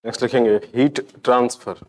Next लिखेंगे heat transfer.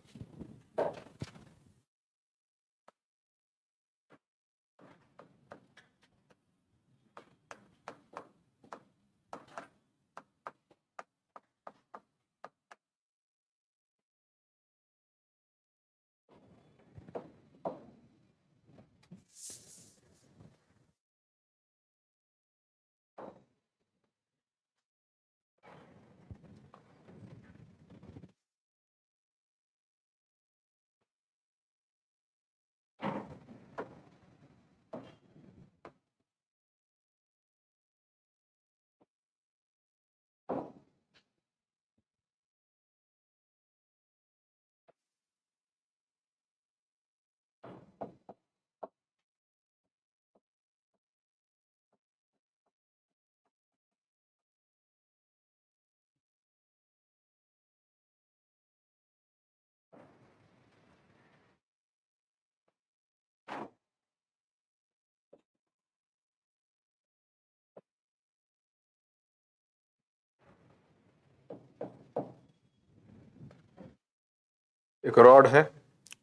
एक rod है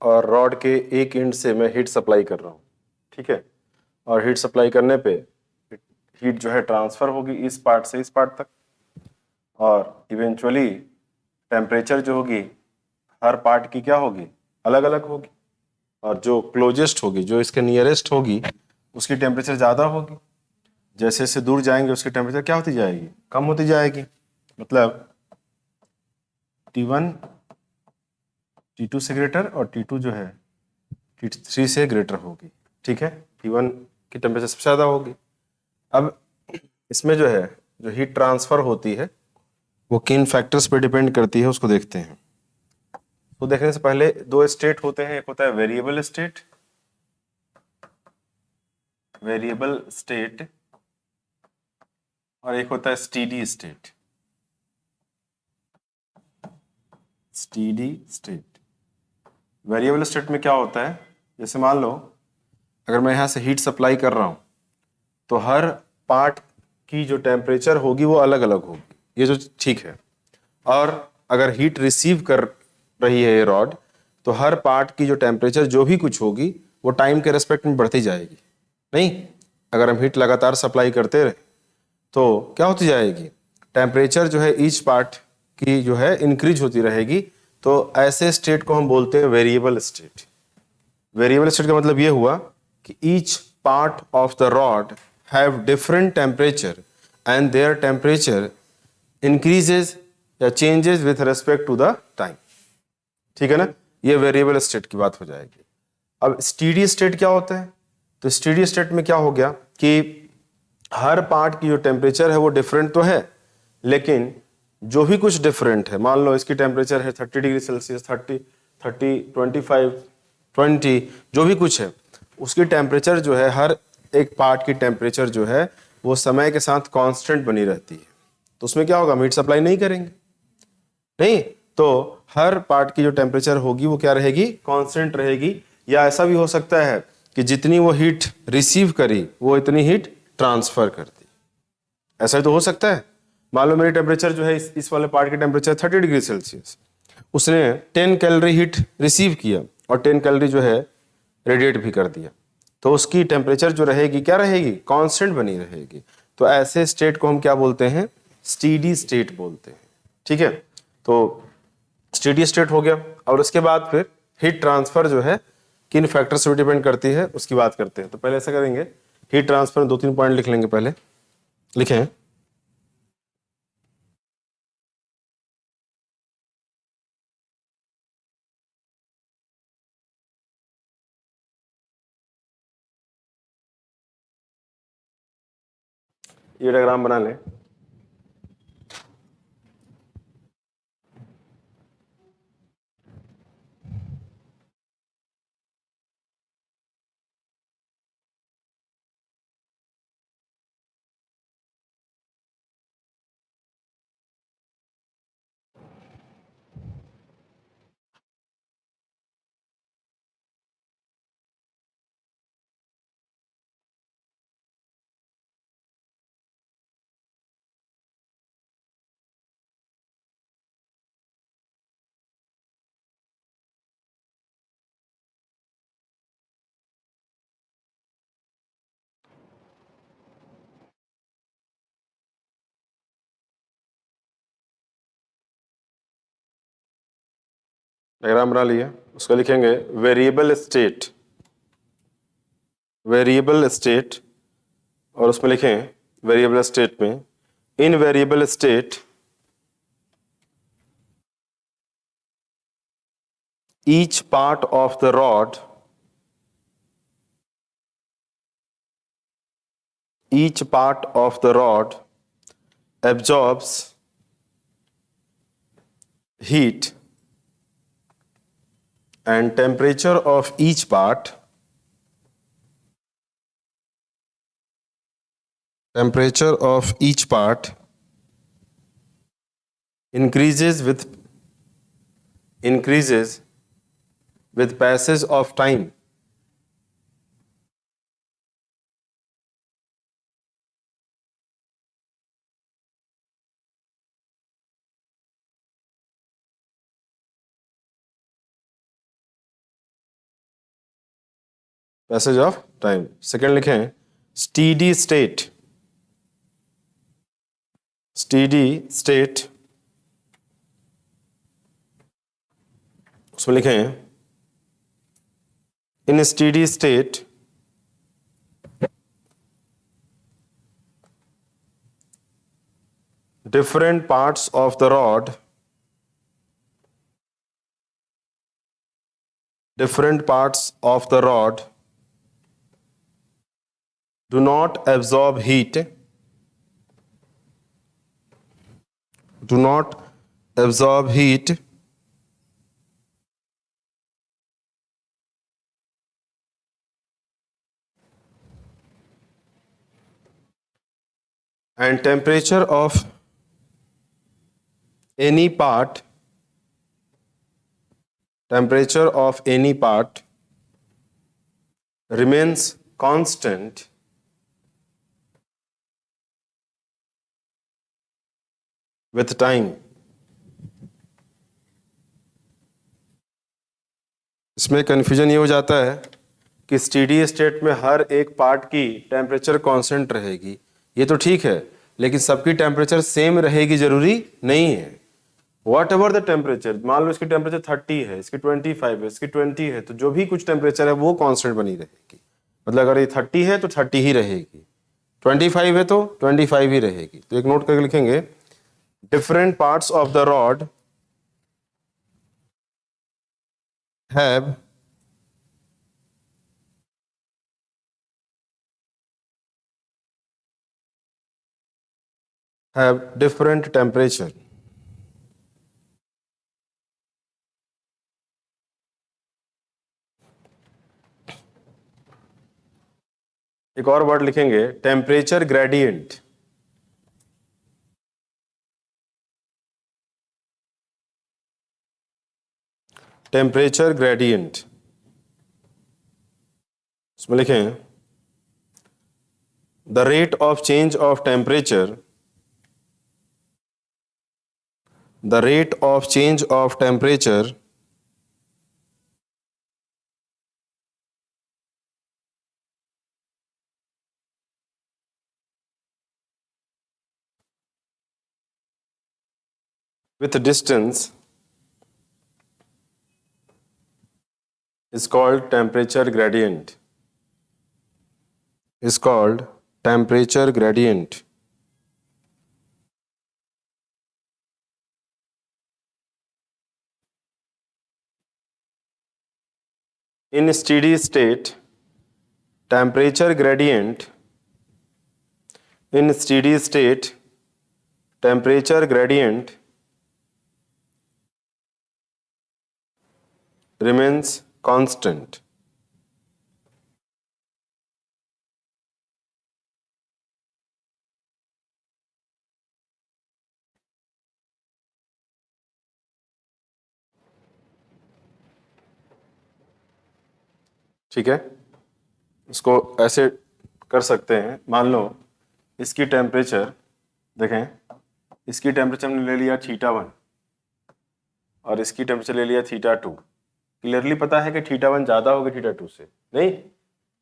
और रॉड के एक एंड से मैं हीट सप्लाई कर रहा हूँ, ठीक है। और हीट सप्लाई करने पे हीट जो है ट्रांसफर होगी इस पार्ट से इस पार्ट तक, और इवेंचुअली टेम्परेचर जो होगी हर पार्ट की क्या होगी, अलग अलग होगी। और जो क्लोजेस्ट होगी, जो इसके नियरेस्ट होगी, उसकी टेम्परेचर ज़्यादा होगी। जैसे जैसे दूर जाएंगे उसकी टेम्परेचर क्या होती जाएगी, कम होती जाएगी। मतलब T1 T2 से ग्रेटर और T2 जो है T3 से ग्रेटर होगी, ठीक है। T1 की टेम्परेचर सबसे ज़्यादा होगी। अब इसमें जो है जो हीट ट्रांसफर होती है वो किन फैक्टर्स पे डिपेंड करती है उसको देखते हैं। तो देखने से पहले दो स्टेट होते हैं, एक होता है वेरिएबल स्टेट, और एक होता है स्टीडी स्टेट। वेरिएबल स्टेट में क्या होता है, जैसे मान लो अगर मैं यहाँ से हीट सप्लाई कर रहा हूँ तो हर पार्ट की जो टेम्परेचर होगी वो अलग अलग होगी, ये जो ठीक है। और अगर हीट रिसीव कर रही है ये रॉड तो हर पार्ट की जो टेम्परेचर जो भी कुछ होगी वो टाइम के रेस्पेक्ट में बढ़ती जाएगी। नहीं, अगर हम हीट लगातार सप्लाई करते रहे तो क्या होती जाएगी, टेम्परेचर जो है ईच पार्ट की जो है इंक्रीज होती रहेगी। तो ऐसे स्टेट को हम बोलते हैं वेरिएबल स्टेट। वेरिएबल स्टेट का मतलब ये हुआ कि each part of the rod have different temperature and their temperature increases या changes with respect to the time, ठीक है ना। ये वेरिएबल स्टेट की बात हो जाएगी। अब स्टीडी स्टेट क्या होता है, तो स्टीडी स्टेट में क्या हो गया कि हर पार्ट की जो टेम्परेचर है वो डिफरेंट तो है, लेकिन जो भी कुछ डिफरेंट है, मान लो इसकी टेम्परेचर है 30 डिग्री सेल्सियस, 30 25 20, जो भी कुछ है उसकी टेम्परेचर जो है हर एक पार्ट की टेम्परेचर जो है वो समय के साथ कांस्टेंट बनी रहती है। तो उसमें क्या होगा, हम हीट सप्लाई नहीं करेंगे, नहीं, तो हर पार्ट की जो टेम्परेचर होगी वो क्या रहेगी, कांस्टेंट रहेगी। या ऐसा भी हो सकता है कि जितनी वो हीट रिसीव करी वो इतनी हीट ट्रांसफर कर दी, ऐसा ही तो हो सकता है। मान लो मेरी टेम्परेचर जो है इस वाले पार्ट की टेम्परेचर 30 डिग्री सेल्सियस, उसने 10 कैलोरी हीट रिसीव किया और 10 कैलोरी जो है रेडिएट भी कर दिया, तो उसकी टेम्परेचर जो रहेगी क्या रहेगी, कांस्टेंट बनी रहेगी। तो ऐसे स्टेट को हम क्या बोलते हैं, स्टीडी स्टेट बोलते हैं, ठीक है। तो स्टेडी स्टेट हो गया, और उसके बाद फिर हीट ट्रांसफर जो है किन फैक्टर्स पर डिपेंड करती है उसकी बात करते हैं। तो पहले ऐसा करेंगे, हीट ट्रांसफर में 2-3 पॉइंट लिख लेंगे। पहले लिखें, ये डायग्राम बना लें। डायग्राम बना लिए, उसको लिखेंगे वेरिएबल स्टेट, वेरिएबल स्टेट, और उसमें लिखें वेरिएबल स्टेट में in variable state each part of the rod, each part of the rod absorbs heat and temperature of each part, temperature of each part increases with passage of time. Passage of time. Second लिखें steady state, steady state, उसमें लिखें in steady state different parts of the rod, different parts of the rod do not absorb heat, do not absorb heat and temperature of any part, temperature of any part remains constant with time. इसमें confusion ये हो जाता है कि steady state में हर एक part की temperature constant रहेगी, ये तो ठीक है, लेकिन सबकी टेम्परेचर सेम रहेगी जरूरी नहीं है। वॉट एवर द टेम्परेचर, मान लो इसकी टेम्परेचर 30 है, इसकी 25 है, इसकी 20 है, तो जो भी कुछ टेम्परेचर है वो कांस्टेंट बनी रहेगी। मतलब अगर ये 30 है तो 30 ही रहेगी, 25 है तो 25 ही रहेगी। तो एक नोट करके लिखेंगे different parts of the rod have different temperature. एक और वर्ड लिखेंगे टेम्परेचर ग्रेडियंट, टेम्परेचर ग्रेडियंट, इसमें लिखें the rate of change of temperature, the rate of change of temperature with distance is called temperature gradient, is called temperature gradient. In steady state, temperature gradient, in steady state, temperature gradient remains constant. ठीक है, इसको ऐसे कर सकते हैं। मान लो इसकी temperature देखें, इसकी टेम्परेचर हमने ले लिया θ1 और इसकी टेम्परेचर ले लिया θ2। क्लियरली पता है कि θ1 ज़्यादा होगी θ2 से, नहीं,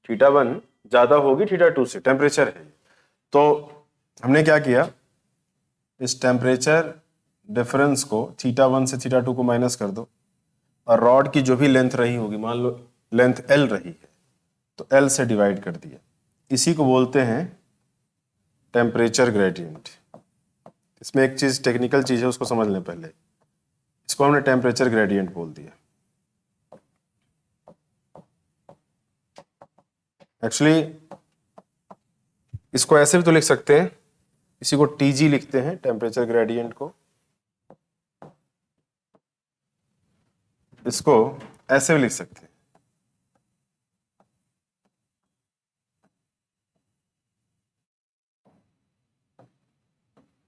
θ1 ज़्यादा होगी θ2 से, टेम्परेचर है। तो हमने क्या किया, इस टेम्परेचर डिफरेंस को θ1 से θ2 को माइनस कर दो और रॉड की जो भी लेंथ रही होगी, मान लो लेंथ L रही है, तो L से डिवाइड कर दिया। इसी को बोलते हैं टेम्परेचर ग्रेडियंट। इसमें एक चीज, टेक्निकल चीज है, उसको समझ लें पहले। इसको हमने टेम्परेचर ग्रेडियंट बोल दिया। एक्चुअली इसको ऐसे भी तो लिख सकते हैं, इसी को TG लिखते हैं, टेम्परेचर ग्रेडियंट को। इसको ऐसे भी लिख सकते हैं,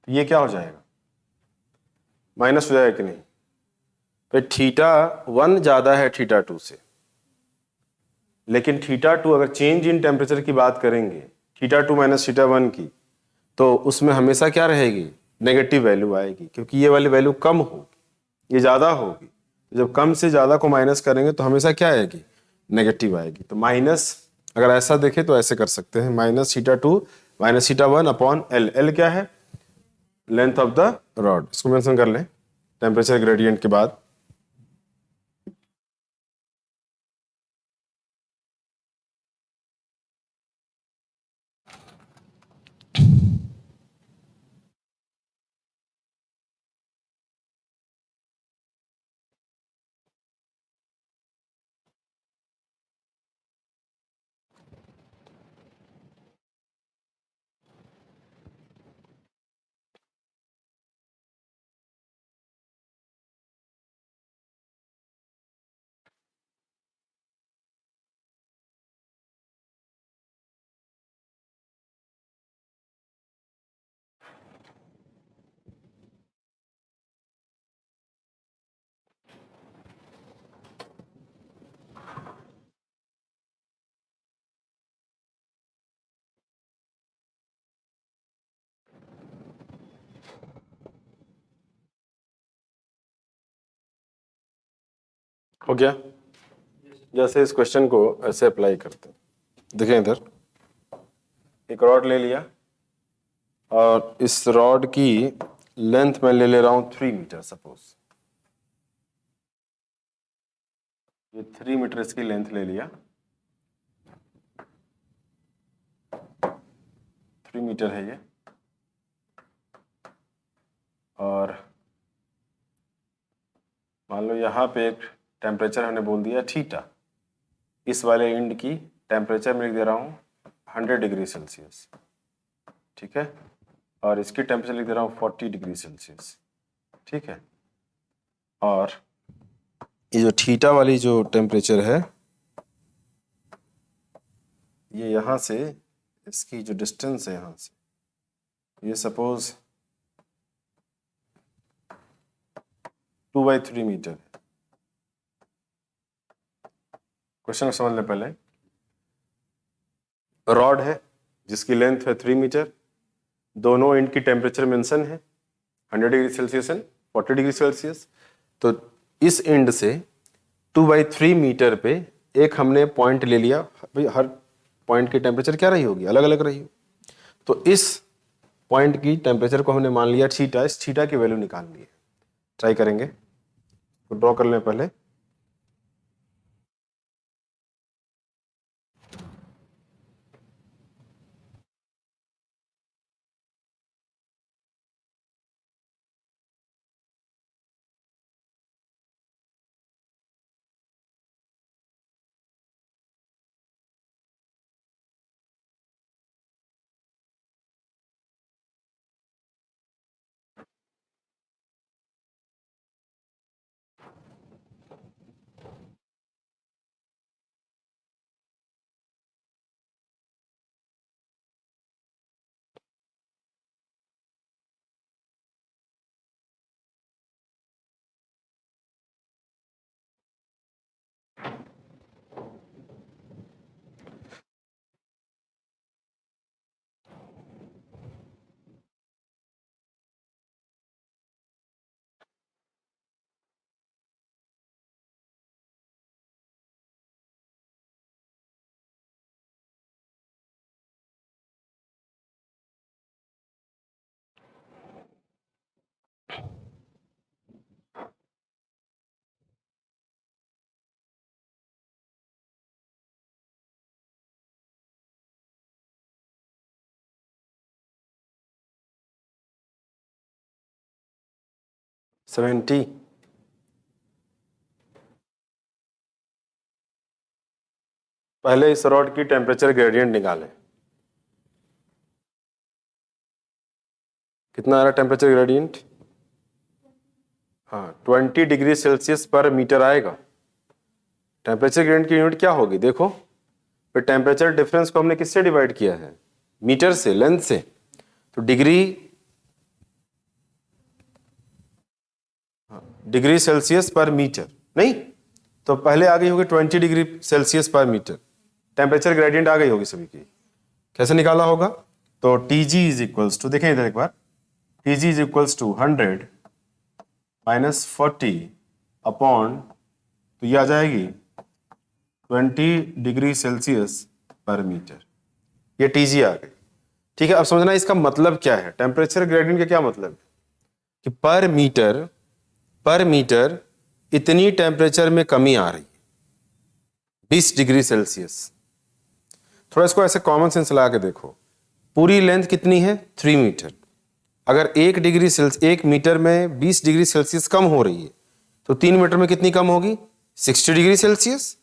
तो ये क्या हो जाएगा, माइनस हो जाएगा कि नहीं। फिर θ1 ज्यादा है θ2 से, लेकिन θ2 अगर चेंज इन टेम्परेचर की बात करेंगे, θ2 माइनस θ1 की, तो उसमें हमेशा क्या रहेगी, नेगेटिव वैल्यू आएगी, क्योंकि ये वाली वैल्यू कम होगी, ये ज्यादा होगी। जब कम से ज्यादा को माइनस करेंगे तो हमेशा क्या आएगी, नेगेटिव आएगी। तो माइनस, अगर ऐसा देखें तो ऐसे कर सकते हैं, minus θ2 minus θ1 upon L। L क्या है, लेंथ ऑफ द रॉड। इसको मेंशन कर लें टेम्परेचर ग्रेडियंट के बाद। हो गया। जैसे इस क्वेश्चन को ऐसे अप्लाई करते हैं, देखें इधर एक रॉड ले लिया, और इस रॉड की लेंथ मैं ले रहा हूं 3 मीटर सपोज। ये 3 मीटर इसकी लेंथ ले लिया, 3 मीटर है ये। और मान लो यहाँ पे एक टेम्परेचर हमने बोल दिया θ। इस वाले एंड की टेम्परेचर मैं लिख दे रहा हूँ 100 डिग्री सेल्सियस, ठीक है। और इसकी टेम्परेचर लिख दे रहा हूँ 40 डिग्री सेल्सियस, ठीक है। और ये जो θ वाली जो टेम्परेचर है, ये यहाँ से इसकी जो डिस्टेंस है यहाँ से, ये सपोज 2/3 मीटर है। क्वेश्चन को समझ लें पहले। रॉड है जिसकी लेंथ है 3 मीटर, दोनों एंड की टेम्परेचर मेंशन है 100 degree Celsius and 40 degree Celsius. तो इस एंड से 2/3 मीटर पे एक हमने पॉइंट ले लिया, भाई हर पॉइंट की टेम्परेचर क्या रही होगी, अलग अलग रही हो। तो इस पॉइंट की टेम्परेचर को हमने मान लिया θ, इस θ की वैल्यू निकालनी है। ट्राई करेंगे, तो ड्रॉ कर लें पहले। 70। पहले इस रॉड की टेम्परेचर ग्रेडियंट निकालें। कितना आ रहा टेम्परेचर ग्रेडियंट? हाँ, 20 डिग्री सेल्सियस पर मीटर आएगा। टेम्परेचर ग्रेडियंट की यूनिट क्या होगी देखो, फिर टेम्परेचर डिफरेंस को हमने किससे डिवाइड किया है? मीटर से, लेंथ से। तो डिग्री सेल्सियस पर मीटर नहीं, तो पहले आ गई होगी 20 degree Celsius per metre. Temperature gradient आ गई होगी सभी की। कैसे निकाला होगा? तो Tg इज इक्वल्स टू, देखें इधर एक बार, Tg is equals to 100 minus 40 upon, तो ये आ जाएगी 20 डिग्री सेल्सियस पर मीटर। ये Tg आ गई। ठीक है, अब समझना इसका मतलब क्या है। टेम्परेचर ग्रेडियंट का क्या मतलब है कि पर मीटर इतनी टेम्परेचर में कमी आ रही है, 20 डिग्री सेल्सियस। थोड़ा इसको ऐसे कॉमन सेंस लगा के देखो, पूरी लेंथ कितनी है? 3 मीटर। अगर 1 मीटर में 20 डिग्री सेल्सियस कम हो रही है, तो 3 मीटर में कितनी कम होगी? 60 डिग्री सेल्सियस।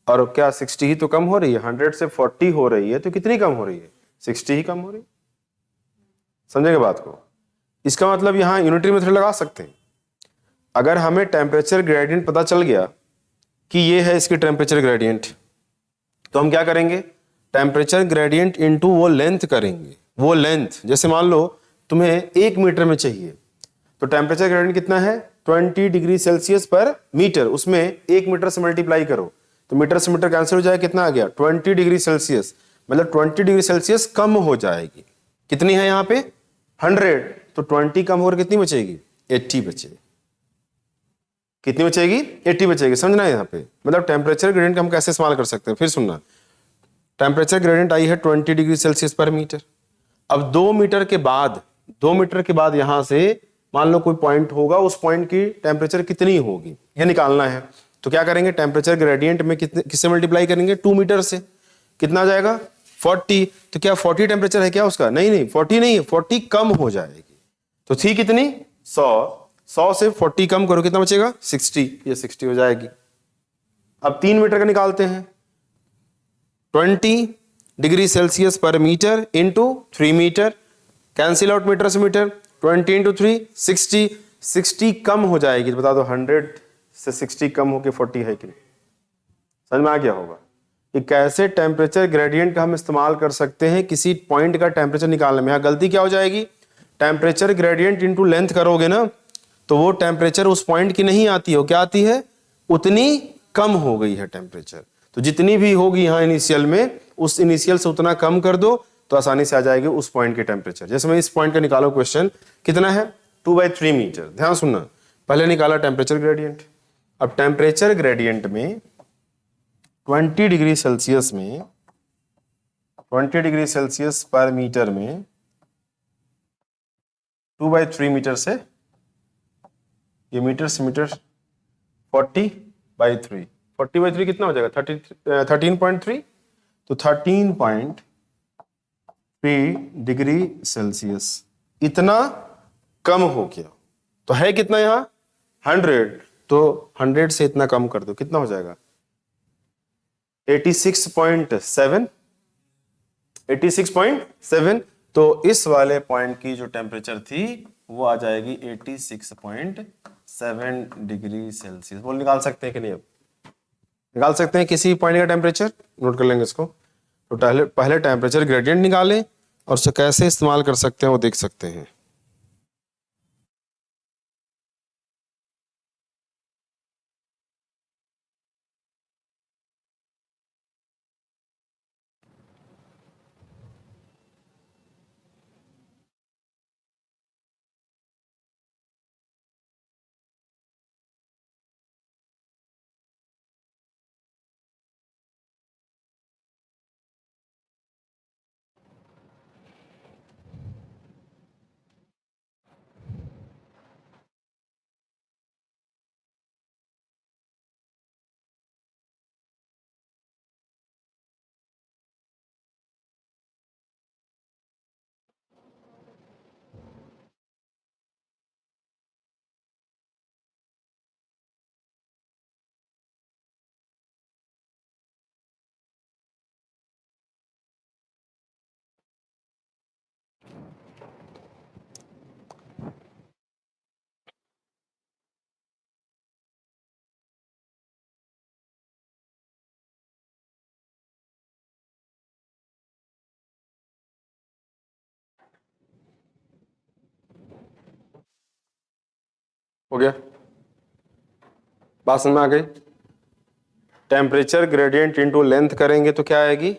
और क्या 60 ही तो कम हो रही है? 100 से 40 हो रही है, तो कितनी कम हो रही है? 60 ही कम हो रही है। समझेंगे बात को? इसका मतलब यहां यूनिटरी मेथड लगा सकते हैं। अगर हमें टेम्परेचर ग्रेडियंट पता चल गया कि ये है इसकी टेम्परेचर ग्रेडियंट, तो हम क्या करेंगे? टेम्परेचर ग्रेडियंट इनटू वो लेंथ करेंगे। वो लेंथ, जैसे मान लो तुम्हें 1 मीटर में चाहिए, तो टेम्परेचर ग्रेडियंट कितना है? 20 डिग्री सेल्सियस पर मीटर। उसमें 1 मीटर से मल्टीप्लाई करो, तो मीटर से मीटर कैंसिल हो जाएगा। कितना आ गया? 20 डिग्री सेल्सियस। मतलब 20 डिग्री सेल्सियस कम हो जाएगी। कितनी है यहाँ पे? 100। तो 20 कम होकर कितनी बचेगी? 80 बचेगी। कितनी बचेगी? 80 बचेगी। समझना है यहाँ पे, मतलब टेम्परेचर ग्रेडियंट हम कैसे इस्तेमाल कर सकते हैं। फिर सुनना, टेम्परेचर ग्रेडियंट आई है 20 डिग्री सेल्सियस पर मीटर। अब 2 मीटर के बाद यहां से मान लो कोई पॉइंट होगा, उस पॉइंट की टेम्परेचर कितनी होगी यह निकालना है। तो क्या करेंगे? टेम्परेचर ग्रेडियंट में कितने किससे मल्टीप्लाई करेंगे? 2 मीटर से। कितना आ जाएगा? 40। तो क्या 40 टेम्परेचर है क्या उसका? नहीं नहीं, 40 नहीं है, 40 कम हो जाएगी। तो थी कितनी? 100 से 40 कम करो, कितना बचेगा? 60। ये 60 हो जाएगी। अब 3 मीटर का निकालते हैं। 20 degree Celsius per metre into 3 metre, cancel out metre से मीटर। 20 इंटू 3 60। 60 कम हो जाएगी, तो बता दो 100 से 60 कम होके 40 है कि नहीं? समझ में आ गया होगा कि कैसे टेम्परेचर ग्रेडियंट का हम इस्तेमाल कर सकते हैं किसी पॉइंट का टेम्परेचर निकालने में। यहां गलती क्या हो जाएगी? टेम्परेचर ग्रेडियंट इंटू लेंथ करोगे ना, तो वो टेम्परेचर उस पॉइंट की नहीं आती हो। क्या आती है? उतनी कम हो गई है टेम्परेचर। तो जितनी भी होगी यहां इनिशियल में, उस इनिशियल से उतना कम कर दो, तो आसानी से आ जाएगी उस पॉइंट की टेम्परेचर। जैसे मैं इस पॉइंट का निकालो क्वेश्चन, कितना है? 2/3 मीटर। ध्यान सुनना, पहले निकाला टेम्परेचर ग्रेडियंट। अब टेम्परेचर ग्रेडियंट में 20 डिग्री सेल्सियस में 20 डिग्री सेल्सियस पर मीटर में 2/3 मीटर से, ये मीटर से मीटर 40/3। 40/3 कितना हो जाएगा? 13.3। तो 13.3 डिग्री सेल्सियस इतना कम हो गया। तो है कितना यहां? 100। तो 100 से इतना कम कर दो, कितना हो जाएगा? 86.7। 86.7। तो इस वाले पॉइंट की जो टेम्परेचर थी वो आ जाएगी 86.7 डिग्री सेल्सियस। बोल निकाल सकते हैं कि नहीं? अब निकाल सकते हैं किसी पॉइंट का टेम्परेचर। नोट कर लेंगे इसको। तो पहले टेम्परेचर ग्रेडियंट निकालें और उसे कैसे इस्तेमाल कर सकते हैं वो देख सकते हैं। हो गया, बात समझ में आ गई। टेम्परेचर ग्रेडियंट इनटू लेंथ करेंगे तो क्या आएगी,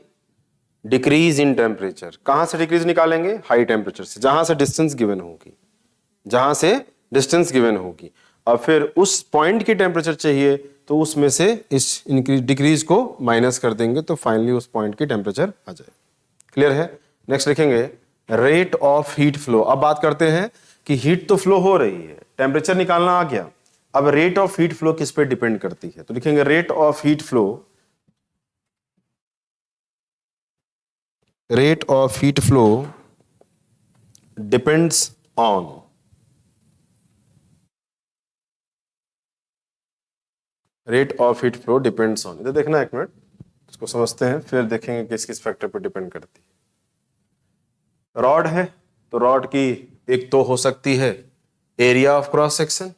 डिक्रीज इन टेम्परेचर। कहां से डिक्रीज निकालेंगे, हाई टेम्परेचर से, जहां से डिस्टेंस गिवन होगी, जहां से डिस्टेंस गिवन होगी। और फिर उस पॉइंट की टेम्परेचर चाहिए तो उसमें से इस इंक्रीज डिक्रीज को माइनस कर देंगे तो फाइनली उस पॉइंट की टेम्परेचर आ जाए। क्लियर है। नेक्स्ट लिखेंगे रेट ऑफ हीट फ्लो। अब बात करते हैं कि हीट तो फ्लो हो रही है, टेम्परेचर निकालना आ गया, अब रेट ऑफ हीट फ्लो किस पे डिपेंड करती है, तो लिखेंगे rate of heat flow, rate of heat flow depends on, rate of heat flow depends on. इधर देखना एक मिनट, इसको समझते हैं फिर देखेंगे किस किस फैक्टर पर डिपेंड करती है। रॉड है तो रॉड की एक तो हो सकती है area of cross section,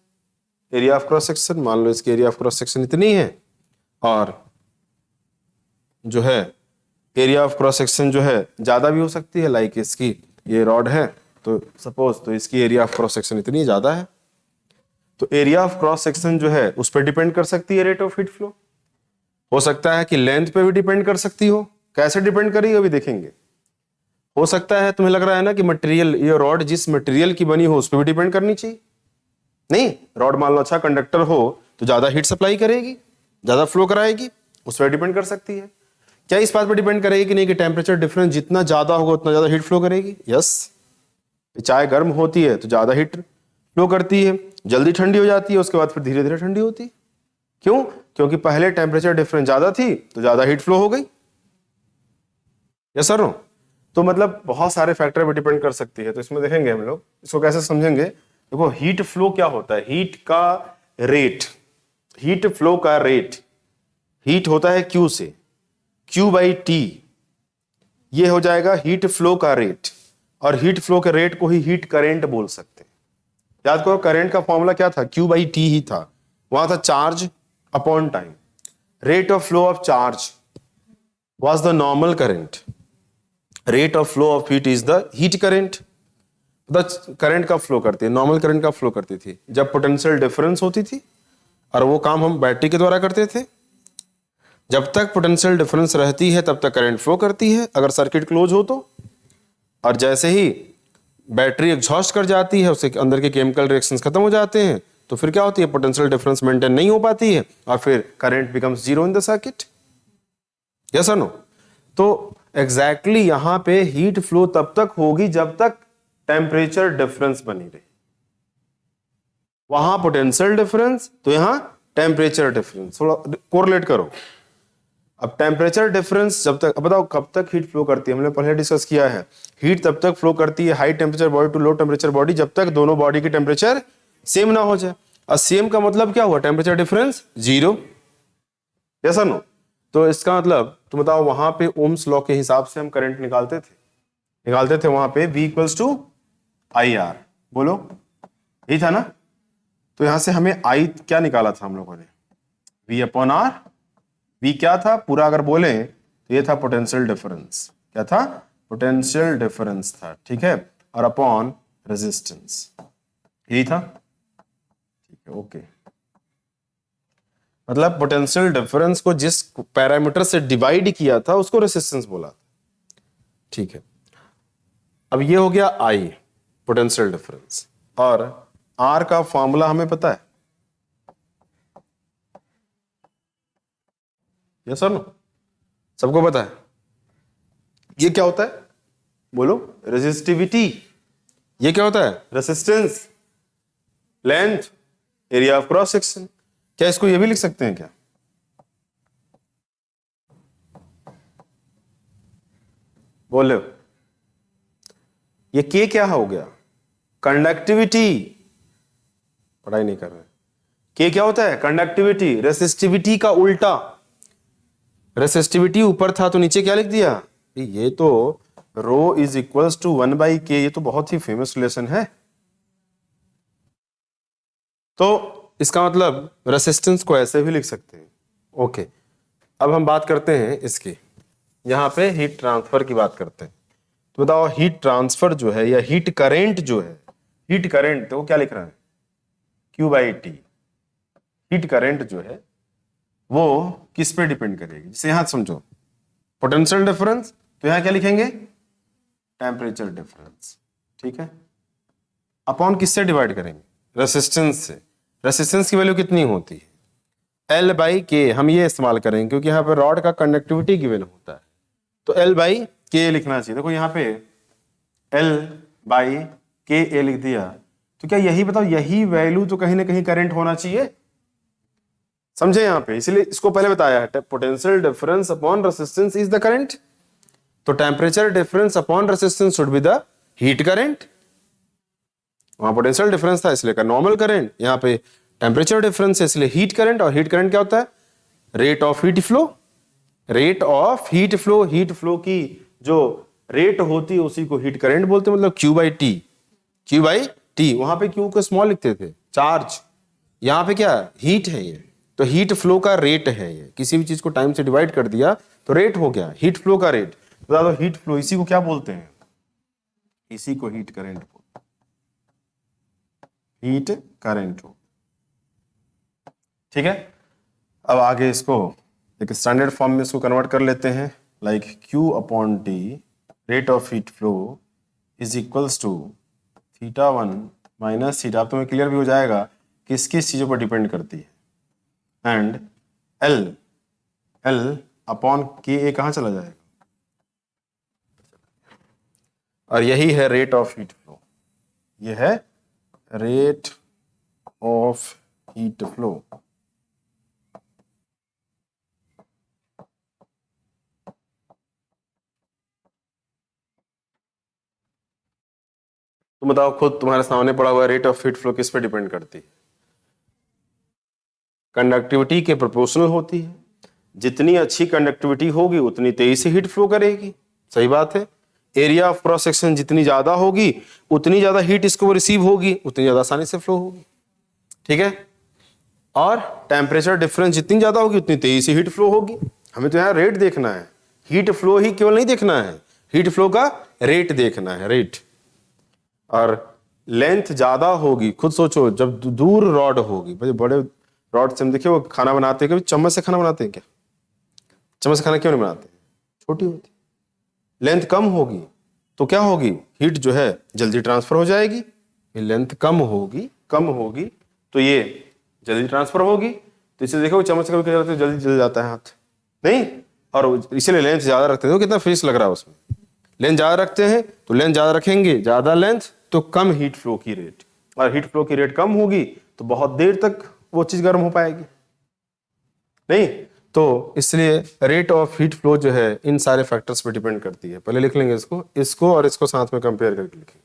area of cross section, मान लो इसकी एरिया ऑफ क्रॉस सेक्शन इतनी है, और जो है एरिया ऑफ क्रॉस सेक्शन जो है ज्यादा भी हो सकती है, लाइक इसकी ये रॉड है तो सपोज, तो इसकी एरिया ऑफ क्रॉस सेक्शन इतनी ज्यादा है, तो एरिया ऑफ क्रॉस सेक्शन जो है उस पर डिपेंड कर सकती है रेट ऑफ हीट फ्लो। हो सकता है कि लेंथ पे भी डिपेंड कर सकती हो, कैसे डिपेंड करेगी अभी देखेंगे। हो सकता है तुम्हें लग रहा है ना कि मटेरियल, ये रॉड जिस मटेरियल की बनी हो उस पर भी डिपेंड करनी चाहिए, नहीं, रॉड मान लो अच्छा कंडक्टर हो तो ज्यादा हीट सप्लाई करेगी, ज्यादा फ्लो कराएगी, उस पर डिपेंड कर सकती है। क्या इस बात पर डिपेंड करेगी कि नहीं कि टेम्परेचर डिफरेंस जितना ज्यादा होगा उतना ज्यादा हीट फ्लो करेगी, यस। चाय गर्म होती है तो ज्यादा हीट फ्लो करती है, जल्दी ठंडी हो जाती है, उसके बाद फिर धीरे धीरे ठंडी होती है। क्यों, क्योंकि पहले टेम्परेचर डिफरेंस ज्यादा थी तो ज्यादा हीट फ्लो हो गई, यस सर नो। तो मतलब बहुत सारे फैक्टर पे डिपेंड कर सकती है। तो इसमें देखेंगे हम लोग इसको कैसे समझेंगे। देखो हीट फ्लो क्या होता है, हीट का रेट, हीट फ्लो का रेट, हीट होता है Q से, Q/T, ये हो जाएगा हीट फ्लो का रेट, और हीट फ्लो के रेट को ही हीट करेंट बोल सकते हैं। याद करो करंट का फॉर्मूला क्या था, Q/T ही था, वहां था charge upon time, rate of flow of charge was the normal current, rate of flow of heat is the heat current। Current का फ्लो करती है, नॉर्मल करंट का फ्लो करती थी जब पोटेंशियल डिफरेंस होती थी, और वो काम हम बैटरी के द्वारा करते थे। जब तक पोटेंशियल डिफरेंस रहती है तब तक करंट फ्लो करती है, अगर सर्किट क्लोज हो तो। और जैसे ही बैटरी एग्जॉस्ट कर जाती है, उसके अंदर के केमिकल रिएक्शंस खत्म हो जाते हैं, तो फिर क्या होती है, पोटेंशियल डिफरेंस मेंटेन नहीं हो पाती है, और फिर current becomes zero in the circuit, yes और नो। तो एग्जैक्टली यहां पे हीट फ्लो तब तक होगी जब तक टेम्परेचर डिफरेंस बनी रही। वहां पोटेंशियल डिफरेंस तो यहां टेम्परेचर डिफरेंस, थोड़ा कोरिलेट करो। अब टेम्परेचर डिफरेंस जब तक, अब बताओ कब तक हीट फ्लो करती है, हमने पहले डिस्कस किया है, हीट तब तक फ्लो करती है high temperature body to low temperature body जब तक दोनों बॉडी की टेम्परेचर सेम ना हो जाए। और सेम का मतलब क्या हुआ, टेम्परेचर डिफरेंस जीरो, यस और नो। तो इसका मतलब तुम बताओ, वहां पे ओम्स लॉ के हिसाब से हम करंट निकालते थे वहां पे V इक्वल्स टू IR, बोलो यही था ना। तो यहां से हमें I क्या निकाला था हम लोगों ने, V/R। V क्या था पूरा अगर बोले तो ये था पोटेंशियल डिफरेंस, क्या था, पोटेंशियल डिफरेंस था, ठीक है, और अपॉन रेजिस्टेंस, यही था, ठीक है, ओके। मतलब पोटेंशियल डिफरेंस को जिस पैरामीटर से डिवाइड किया था उसको रेसिस्टेंस बोला, ठीक है। अब ये हो गया I, पोटेंशियल डिफरेंस, और R का फॉर्मूला हमें पता है, यस सर नो, सबको पता है। ये क्या होता है, बोलो, रेजिस्टिविटी। ये क्या होता है, resistance, length, area of cross section. क्या इसको ये भी लिख सकते हैं क्या, बोलो, ये के क्या हो गया, कंडक्टिविटी, पढ़ाई नहीं कर रहे। के क्या होता है, कंडक्टिविटी, रेसिस्टिविटी का उल्टा, रेसिस्टिविटी ऊपर था तो नीचे क्या लिख दिया, ये तो रो इज इक्वल्स टू 1/K, ये तो बहुत ही फेमस रिलेशन है। तो इसका मतलब रेसिस्टेंस को ऐसे भी लिख सकते हैं, ओके। अब हम बात करते हैं इसकी, यहां पे हीट ट्रांसफर की बात करते हैं। तो बताओ हीट ट्रांसफर जो है या हीट करेंट जो है, हीट करेंट तो क्या लिख रहा है, Q by T, heat current जो है वो किस पे डिपेंड करेगी? जैसे यहां समझो पोटेंशियल डिफरेंस, तो यहां क्या लिखेंगे? टेम्परेचर डिफरेंस, ठीक है। अपॉन किससे डिवाइड करेंगे? रेसिस्टेंस से। रेसिस्टेंस की वैल्यू कितनी होती है? L बाई के, हम ये इस्तेमाल करेंगे क्योंकि यहाँ पे रॉड का कंडक्टिविटी गिवन होता है, तो L बाई के लिखना चाहिए। देखो यहाँ पे L बाई के ए लिख दिया, तो क्या यही बताओ, यही वैल्यू तो कहीं ना कहीं करंट होना चाहिए, समझे यहाँ पे, इसलिए इसको पहले बताया है, potential difference upon resistance is the current. तो temperature difference upon resistance should be the heat current. वहां पोटेंशियल डिफरेंस था इसलिए का नॉर्मल करंट, यहाँ पे टेम्परेचर डिफरेंस है इसलिए हीट करंट। और हीट करंट क्या होता है? Rate of heat flow. Rate of heat flow, heat flow की जो रेट होती है उसी को हीट करंट बोलते हैं, मतलब Q by T. Q by T, वहां पे Q को स्मॉल लिखते थे, चार्ज, यहाँ पे क्या हीट है ये, तो हीट फ्लो का रेट है ये, किसी भी चीज को टाइम से डिवाइड कर दिया तो रेट हो गया, हीट फ्लो का रेट। बता दो हीट फ्लो, इसी को क्या बोलते हैं? इसी को हीट करंट बोलते हैं, हीट करंट हो, ठीक है। अब आगे इसको एक स्टैंडर्ड फॉर्म में इसको कन्वर्ट कर लेते हैं, like Q upon T, rate of heat flow is equals to theta one minus theta. अब तुम्हें क्लियर भी हो जाएगा किस किस चीजों पर डिपेंड करती है। एंड एल, एल अपॉन के ए कहां चला जाएगा? और यही है रेट ऑफ हीट फ्लो, ये है रेट ऑफ हीट फ्लो। तुम बताओ खुद, तुम्हारे सामने पड़ा हुआ रेट ऑफ हीट फ्लो किस पे डिपेंड करती है? कंडक्टिविटी के प्रोपोर्शनल होती है, जितनी अच्छी कंडक्टिविटी होगी उतनी तेजी से हीट फ्लो करेगी, सही बात है। एरिया ऑफ क्रॉस सेक्शन जितनी ज्यादा होगी उतनी ज्यादा हीट इसको रिसीव होगी, उतनी ज्यादा आसानी से फ्लो होगी, ठीक है। और टेम्परेचर डिफरेंस जितनी ज्यादा होगी उतनी तेजी से हीट फ्लो होगी। हमें तो यहाँ रेट देखना है, हीट फ्लो ही केवल नहीं देखना है, हीट फ्लो का रेट देखना है, रेट। और लेंथ ज्यादा होगी, खुद सोचो जब दूर रॉड होगी, बड़े रॉड से हम देखिए वो खाना बनाते हैं, कभी चम्मच से खाना बनाते हैं क्या? चम्मच से खाना क्यों नहीं बनाते? छोटी होती, लेंथ कम होगी तो क्या होगी, हीट जो है जल्दी ट्रांसफर हो जाएगी। लेंथ कम होगी, कम होगी तो ये जल्दी ट्रांसफर होगी, तो इसे देखो चम्मच से कभी क्या करते जल्दी जल जाता है हाथ, नहीं। और इसीलिए लेंथ ज्यादा रखते हैं, तो कितना फिनिश लग रहा है उसमें। लेंथ ज्यादा रखते हैं तो लेंथ ज्यादा रखेंगे, ज्यादा लेंथ तो कम हीट फ्लो की रेट, और हीट फ्लो की रेट कम होगी तो बहुत देर तक वो चीज गर्म हो पाएगी, नहीं। तो इसलिए रेट ऑफ हीट फ्लो जो है इन सारे फैक्टर्स पे डिपेंड करती है। पहले लिख लेंगे इसको, इसको और इसको साथ में कंपेयर करके लिखेंगे।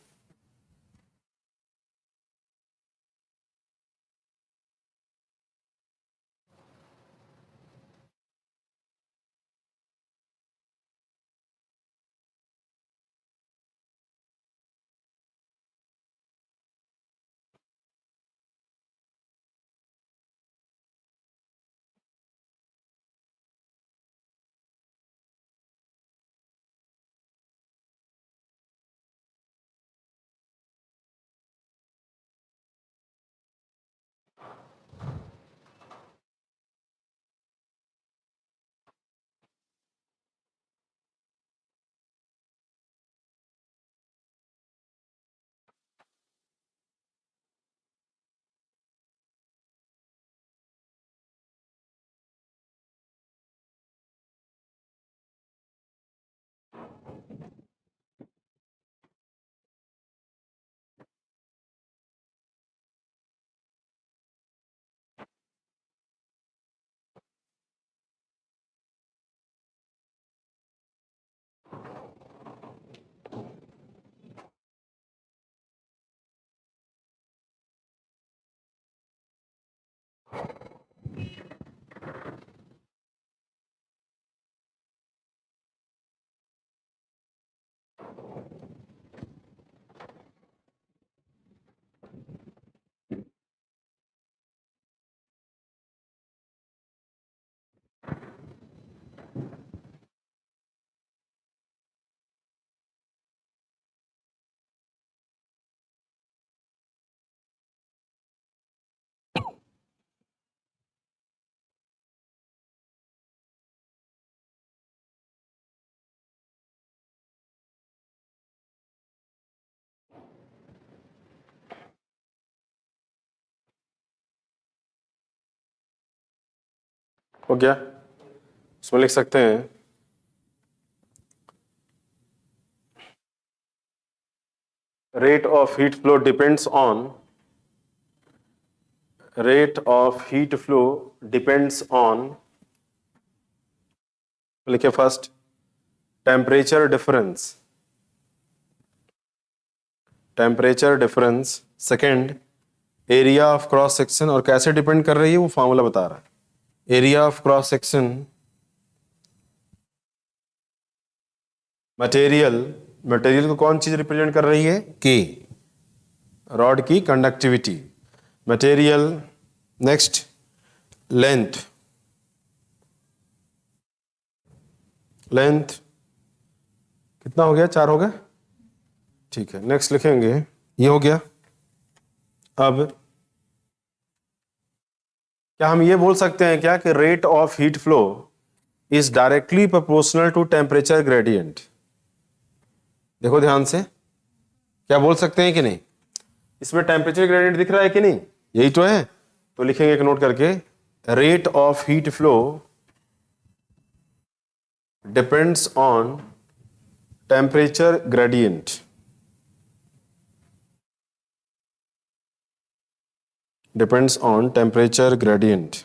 हो गया। उसमें लिख सकते हैं rate of heat flow depends on लिखे first temperature difference, second area of cross section, और कैसे डिपेंड कर रही है वो फॉर्मूला बता रहा है। Area of cross section material को कौन चीज रिप्रेजेंट कर रही है? के, रॉड की कंडक्टिविटी। मटेरियल, नेक्स्ट लेंथ कितना हो गया? 4 हो गया, ठीक है। नेक्स्ट लिखेंगे, ये हो गया। अब क्या हम ये बोल सकते हैं क्या कि rate of heat flow is directly proportional to temperature gradient? देखो ध्यान से, क्या बोल सकते हैं कि नहीं? इसमें टेम्परेचर ग्रेडियंट दिख रहा है कि नहीं? यही तो है। तो लिखेंगे एक नोट करके, rate of heat flow depends on temperature gradient. Depends on temperature gradient.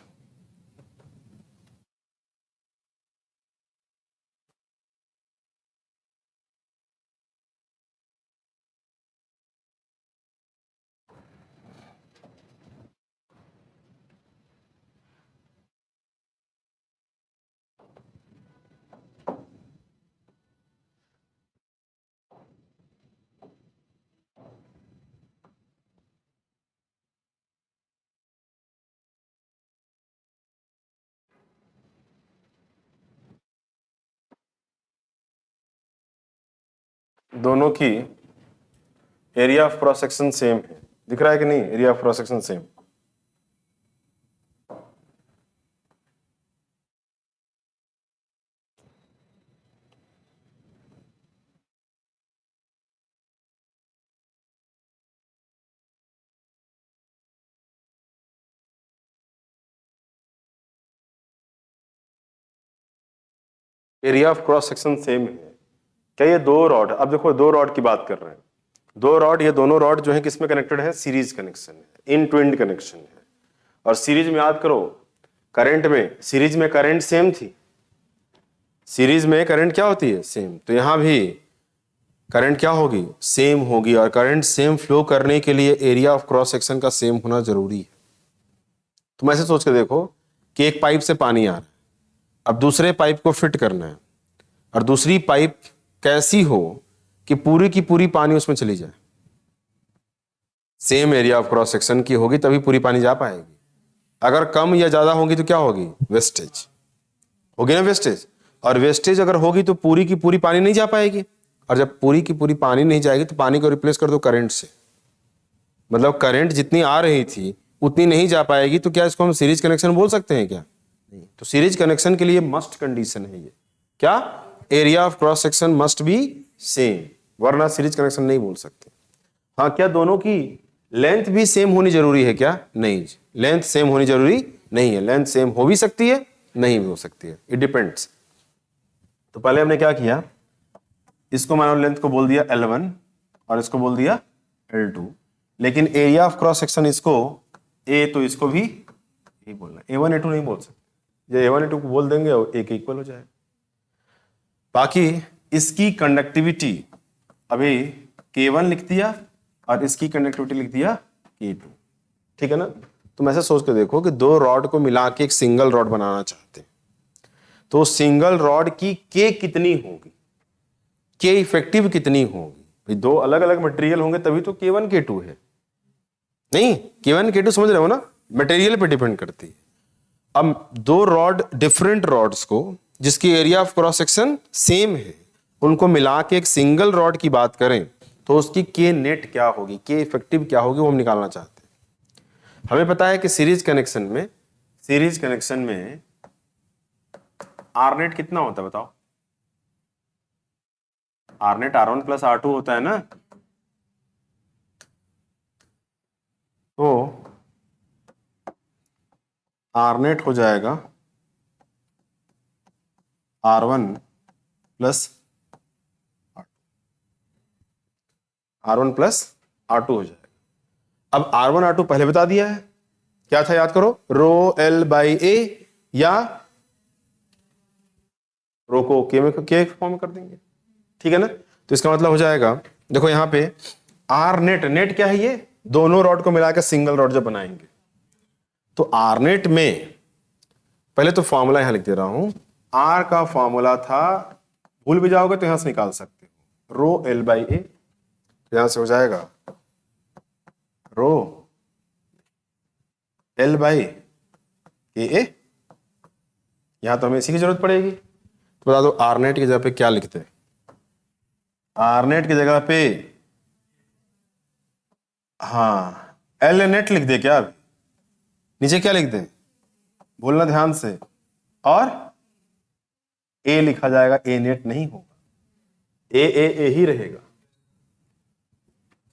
दोनों की area of cross section same है, दिख रहा है कि नहीं? Area of cross section same. Area of cross section same है क्या? ये दो रॉड, अब देखो दो रॉड की बात कर रहे हैं। दो रॉड, ये दोनों रॉड जो है किसमें कनेक्टेड है? सीरीज कनेक्शन है, इन ट्विन कनेक्शन है। और सीरीज में याद करो, करंट में, सीरीज में करंट सेम थी। सीरीज में करंट क्या होती है? सेम। तो यहां भी करंट क्या होगी? सेम होगी। और करंट सेम फ्लो करने के लिए एरिया ऑफ क्रॉस सेक्शन का सेम होना जरूरी है। तुम ऐसे सोच के देखो कि एक पाइप से पानी आ रहा है, अब दूसरे पाइप को फिट करना है, और दूसरी पाइप कैसी हो कि पूरी की पूरी पानी उसमें चली जाए? Same area of cross section की होगी तभी पूरी पानी जा पाएगी। अगर कम या ज्यादा होगी तो क्या होगी? वेस्टेज होगी ना, वेस्टेज। और वेस्टेज अगर होगी तो पूरी की पूरी पानी नहीं जा पाएगी, और जब पूरी की पूरी पानी नहीं जाएगी तो पानी को रिप्लेस कर दो करंट से। मतलब करंट जितनी आ रही थी उतनी नहीं जा पाएगी, तो क्या इसको हम सीरीज कनेक्शन बोल सकते हैं क्या? नहीं। तो सीरीज कनेक्शन के लिए मस्ट कंडीशन है ये, क्या? Area of cross section must be same, वरना सीरीज कनेक्शन नहीं बोल सकते। हाँ, क्या दोनों की लेंथ भी सेम होनी जरूरी है क्या? नहीं, लेंथ सेम होनी जरूरी नहीं है। लेंथ सेम हो भी सकती है, नहीं भी हो सकती है, इट डिपेंड्स। तो पहले हमने क्या किया, इसको मानो लेंथ को बोल दिया L1 और इसको बोल दिया L2, लेकिन एरिया ऑफ क्रॉस सेक्शन इसको A, तो इसको भी A बोलना, A1 A2 नहीं बोल सकते। जब A1 A2 को बोल देंगे और A के इक्वल हो जाएगा। बाकी इसकी कंडक्टिविटी अभी K1 लिख दिया और इसकी कंडक्टिविटी लिख दिया K2, ठीक है ना? तुम ऐसे सोच के देखो कि दो रॉड को मिला के एक सिंगल रॉड बनाना चाहते हैं, तो सिंगल रॉड की K कितनी होगी? K इफेक्टिव कितनी होगी? भाई दो अलग अलग मटेरियल होंगे तभी तो K1 K2 है। नहीं, K1 K2 समझ रहे हो ना, मटेरियल पे डिपेंड करती है। अब दो रॉड, डिफरेंट रॉड्स को जिसकी area of cross section same है, उनको मिला के एक सिंगल रॉड की बात करें तो उसकी K नेट क्या होगी, K इफेक्टिव क्या होगी, वो हम निकालना चाहते हैं। हमें पता है कि सीरीज कनेक्शन में आर नेट कितना होता है बताओ? Are net R1 plus R2 होता है ना। तो आर नेट हो जाएगा R1 plus R1 plus R2 हो जाएगा। अब R1 R2 पहले बता दिया है, क्या था याद करो, रो L बाई ए, या रो को के फॉर्म में कर देंगे, ठीक है ना। तो इसका मतलब हो जाएगा, देखो यहां पे आर नेट, नेट क्या है, ये दोनों रॉड को मिलाकर सिंगल रॉड जब बनाएंगे तो आर नेट में, पहले तो फॉर्मूला यहां लिख दे रहा हूं, आर का फॉर्मूला था, भूल भी जाओगे तो यहां से निकाल सकते हो, रो एल बाई ए, यहां से हो जाएगा रो एल बाई ए, यहां तो हमें इसी की जरूरत पड़ेगी, तो बता दो आर नेट की जगह पे क्या लिखते हैं, आर नेट की जगह पे हाँ एल नेट लिख दे क्या, अभी नीचे क्या लिख दें, बोलना ध्यान से, और ए लिखा जाएगा, ए नेट नहीं होगा, ए ही रहेगा,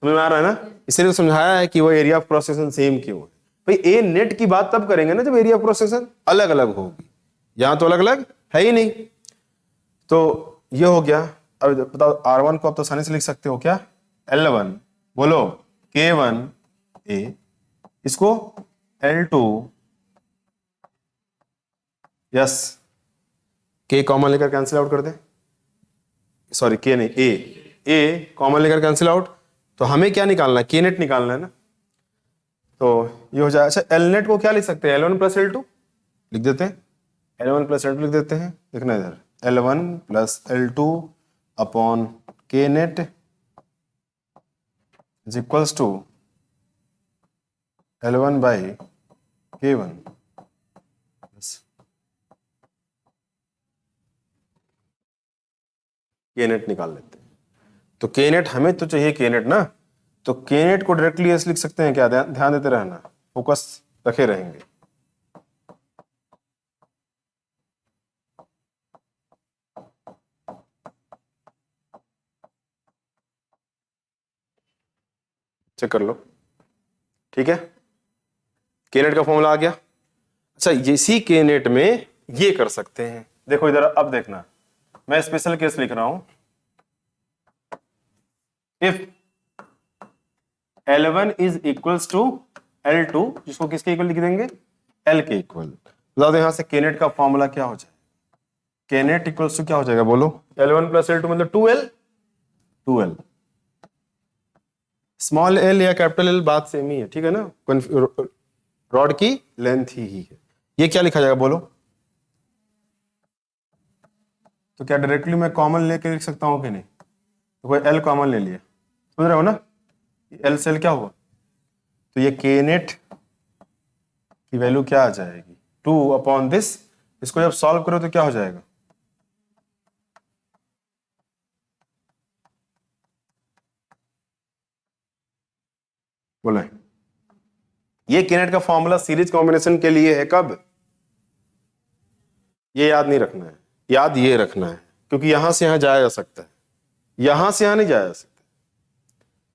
समझ में आ रहा है ना। इसलिए तो समझाया है कि वो area of cross section same क्यों है, भाई ए नेट की बात तब करेंगे ना जब एरिया ऑफ क्रॉस सेक्शन अलग अलग होगी, यहां तो अलग अलग है ही नहीं। तो ये हो गया। अब बताओ R1 को आप तो आसानी से लिख सकते हो क्या, L1, बोलो K1 ए, इसको L2, यस K कॉमन लेकर कैंसिल आउट कर दे, सॉरी K नहीं, ए कॉमन लेकर कैंसिल आउट, तो हमें क्या निकालना है, K नेट निकालना है ना, तो ये हो जाए। अच्छा L नेट को क्या लिख सकते हैं, L1 प्लस L2 लिख देते हैं, L1 प्लस L2 लिख देते हैं, लिखना इधर L1 plus L2 upon K net is equals to L1 by K1 K net निकाल लेते हैं। तो K नेट हमें तो चाहिए K नेट ना, तो K नेट को डायरेक्टली ऐसे लिख सकते हैं क्या, ध्यान देते रहना, फोकस रखे रहेंगे। चेक कर लो, ठीक है, K नेट का फॉर्मूला आ गया। अच्छा इसी K नेट में ये कर सकते हैं, देखो इधर अब देखना, मैं स्पेशल केस लिख रहा हूं, if L1 is equals to L2, जिसको किसके इक्वल लिख देंगे, L के इक्वल, बताओ यहां से K नेट का फॉर्मूला क्या हो जाएगा, K नेट इक्वल्स टू क्या हो जाएगा, बोलो L1 प्लस L2 मतलब 2L, स्मॉल एल या कैपिटल एल बात सेम ही है, ठीक है ना, रॉड की लेंथ ही है। ये क्या लिखा जाएगा बोलो, तो क्या डायरेक्टली मैं कॉमन लेके लिख सकता हूं कि नहीं, तो कोई एल कॉमन ले लिया, समझ रहे हो ना, एल से एल क्या हुआ, तो ये K नेट की वैल्यू क्या आ जाएगी, 2 अपॉन दिस, इसको जब सॉल्व करो तो क्या हो जाएगा, बोला ये K नेट का फॉर्मूला सीरीज कॉम्बिनेशन के लिए है कब, ये याद नहीं रखना है, याद ये रखना है, क्योंकि यहां से यहां जाया जा सकता है, यहां से यहां नहीं जाया जा सकता,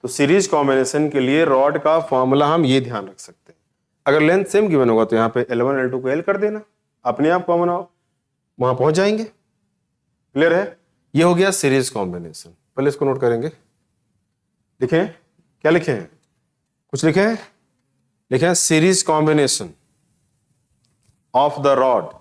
तो सीरीज कॉम्बिनेशन के लिए रॉड का फॉर्मूला हम ये ध्यान रख सकते हैं, अगर लेंथ सेम गिवन होगा तो यहाँ पे L1 L2 को L कर देना, अपने आप कॉमन आओ, वहां पहुंच जाएंगे, क्लियर है। ये हो गया सीरीज कॉम्बिनेशन, पहले इसको नोट करेंगे, लिखें क्या लिखे हैं, कुछ लिखे हैं, लिखे हैं series combination of the rod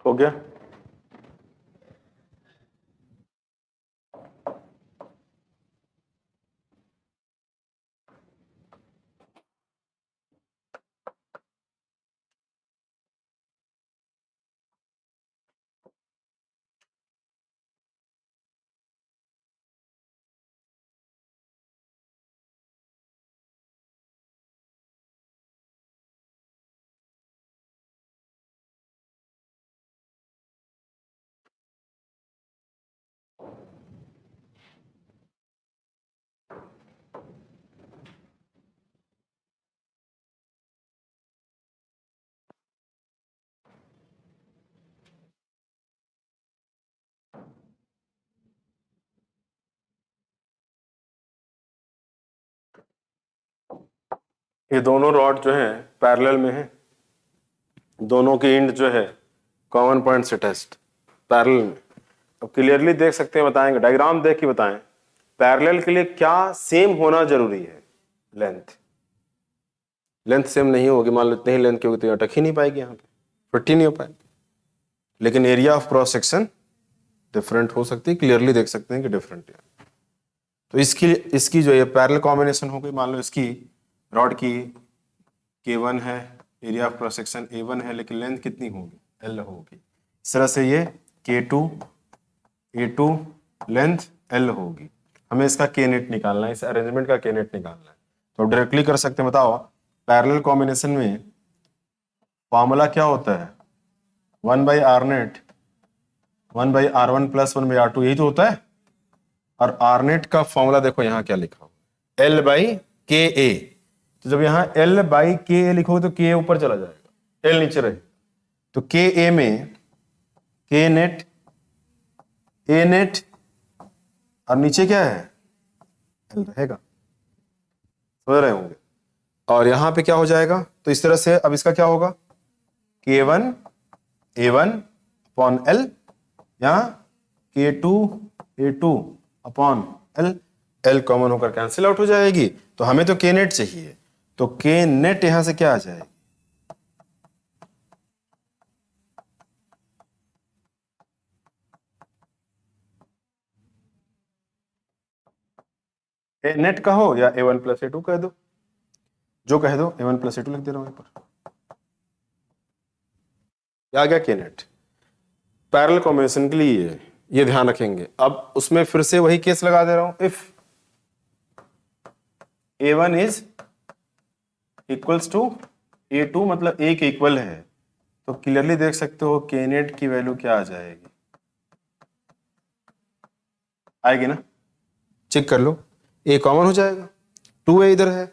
हो गया। ये दोनों रॉड जो है पैरेलल में है, दोनों की एंड जो है कॉमन पॉइंट से टेस्ट पैरेलल में। अब क्लियरली देख सकते हैं, बताएंगे डायग्राम देख के बताएं पैरेलल के लिए क्या सेम होना जरूरी है। लेंथ लेंथ सेम नहीं होगी, मान लो इतनी ही लेंथ की होगी तो अटक ही नहीं पाएगी, यहाँ पे फिट ही नहीं हो पाएगी। लेकिन area of cross section different हो सकती है, क्लियरली देख सकते हैं कि डिफरेंट है। तो इसकी जो ये पैरेलल कॉम्बिनेशन हो गई, मान लो इसकी रॉड की K1 है, area of cross section A1 है, लेकिन लेंथ कितनी होगी, L होगी। इस तरह से ये K2 A2 लेंथ L होगी। हमें इसका K नेट निकालना है, इस अरेंजमेंट का K नेट निकालना है। तो डायरेक्टली कर सकते हैं, बताओ पैरेलल कॉम्बिनेशन में फॉर्मूला क्या होता है, 1/R net 1/R1 plus 1/R2, यही तो होता है। और R नेट का फॉर्मूला देखो यहाँ क्या लिखा हो, L/KA। तो जब यहाँ L/KA लिखोगे तो K ऊपर चला जाएगा, L नीचे रहेगा। तो KA में K नेट A नेट और नीचे क्या है, L रहेगा, समझ रहे होंगे। और यहां पे क्या हो जाएगा, तो इस तरह से अब इसका क्या होगा, K1 A1 अपॉन L, यहाँ K2 A2 upon L, L common होकर कैंसिल आउट हो जाएगी। तो हमें तो K नेट चाहिए, तो K नेट यहां से क्या आ जाएगी, A नेट कहो या A1 प्लस A2 कह दो, जो कह दो, A1 प्लस A2 लिख दे रहा हूं पर। आ गया K नेट। पैरेलल कॉम्बिनेशन के लिए ये ध्यान रखेंगे। अब उसमें फिर से वही केस लगा दे रहा हूं, if A1 is equals to A2, मतलब एक इक्वल है, तो क्लियरली देख सकते हो K नेट की वैल्यू क्या आ जाएगी, आएगी ना, चेक कर लो। A कॉमन हो जाएगा, 2A इधर है,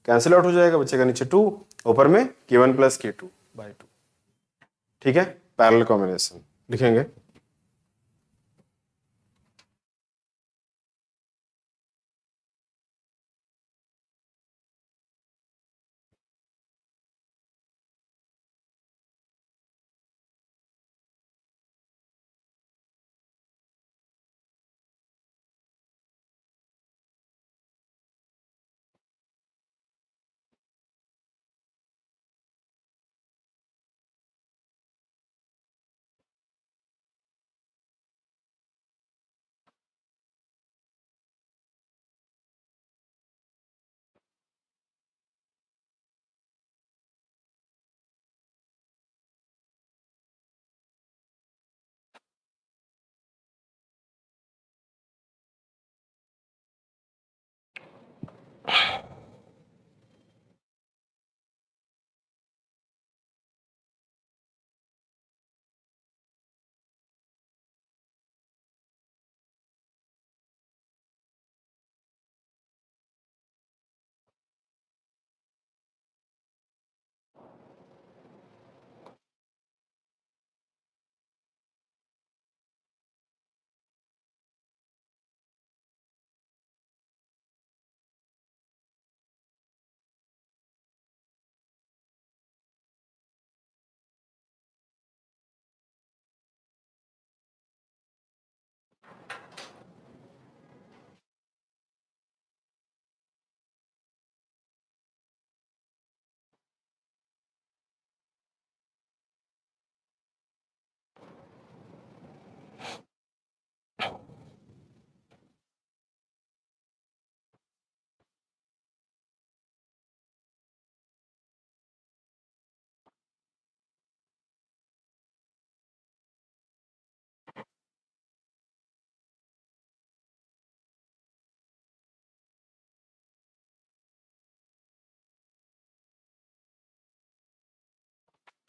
कैंसिल आउट हो जाएगा, बचेगा नीचे 2, ऊपर में K1 प्लस K2/2। ठीक है, पैरेलल कॉम्बिनेशन लिखेंगे।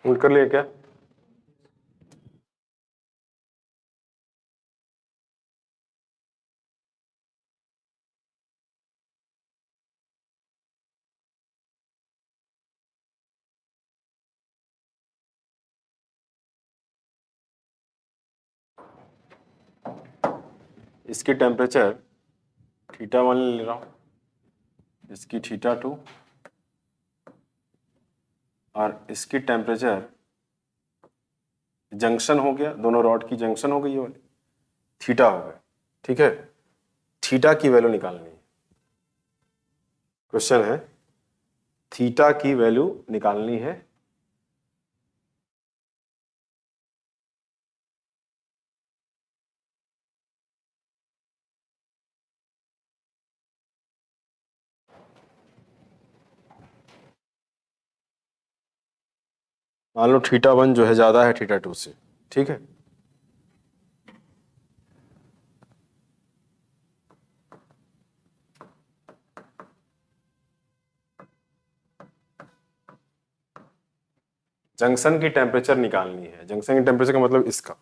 नोट कर लिया क्या? इसकी टेम्परेचर θ1 ले रहा हूं, इसकी θ2, और इसकी टेम्परेचर जंक्शन हो गया, दोनों रॉड की जंक्शन हो गई ये वाली, थीटा हो गया। ठीक है, थीटा की वैल्यू निकालनी है। क्वेश्चन है थीटा की वैल्यू निकालनी है। मान लो θ1 जो है ज्यादा है θ2 से। ठीक है, जंक्शन की टेम्परेचर निकालनी है। जंक्शन की टेम्परेचर का मतलब इसका।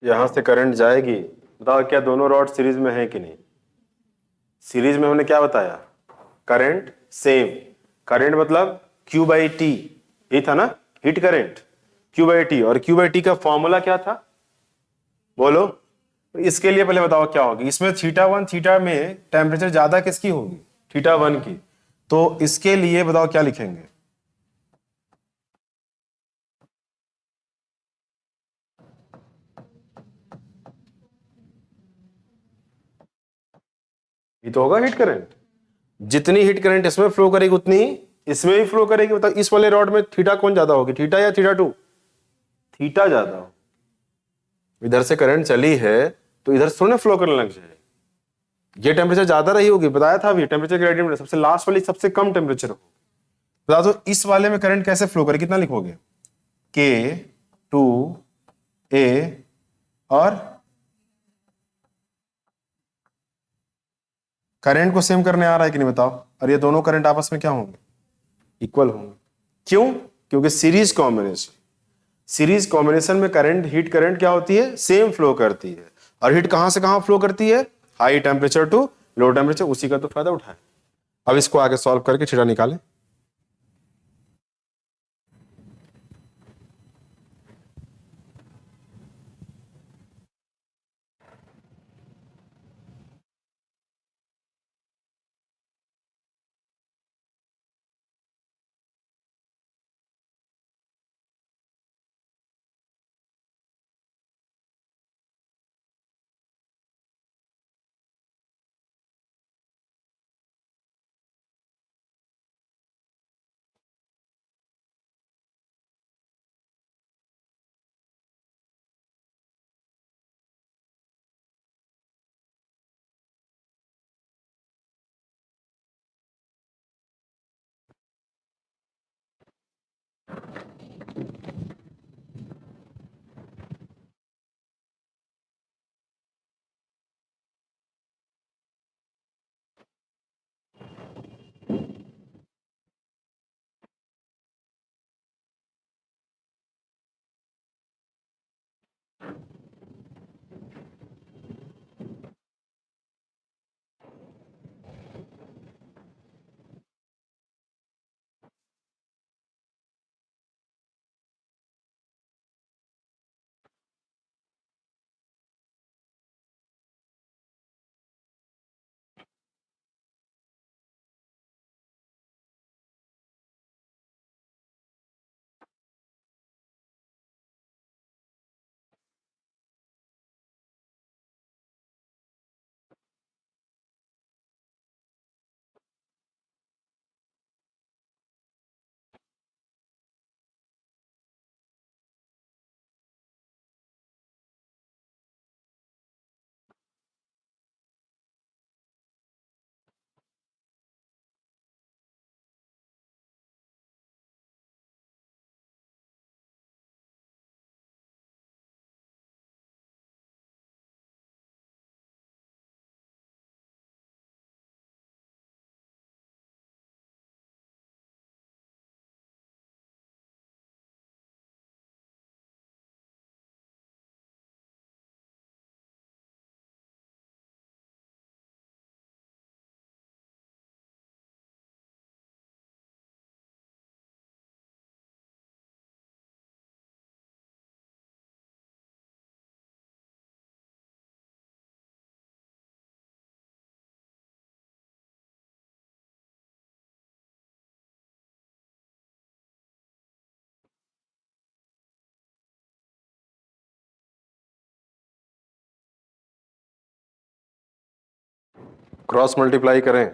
यहां से करंट जाएगी। बताओ क्या दोनों रॉड सीरीज में है कि नहीं? सीरीज में हमने क्या बताया? Current same. करंट मतलब Q बाई टी, यही था ना, heat current Q by T. और Q बाई टी का फॉर्मूला क्या था बोलो? इसके लिए पहले बताओ क्या होगी। इसमें θ1 थीटा में टेम्परेचर ज्यादा किसकी होगी? θ1 की। तो इसके लिए बताओ क्या लिखेंगे? ये तो होगा हीट करंट। जितनी हीट करंट इसमें फ्लो करेगी उतनी ही इसमें भी फ्लो करेगी। बताओ इस वाले रॉड में थीटा कौन ज्यादा होगी, थीटा या θ2? थीटा ज्यादा हो। इधर से करंट चली है तो इधर से थोड़ा ना फ्लो करने लग जाए। ये टेम्परेचर ज्यादा रही होगी, बताया था अभी टेम्परेचर ग्रेडियंट सबसे लास्ट वाली सबसे कम टेम्परेचर हो। बता दो इस वाले में करंट कैसे फ्लो करे, कितना लिखोगे? K2A और करंट को सेम करने आ रहा है कि नहीं बताओ? और ये दोनों करंट आपस में क्या होंगे? इक्वल होंगे। क्यों? क्योंकि सीरीज कॉम्बिनेशन। सीरीज कॉम्बिनेशन में करंट, हीट करंट क्या होती है? सेम फ्लो करती है। और हीट कहां से कहां फ्लो करती है? High temperature to low temperature. उसी का तो फायदा उठाए। अब इसको आगे सॉल्व करके थीटा निकालें। क्रॉस मल्टीप्लाई करें।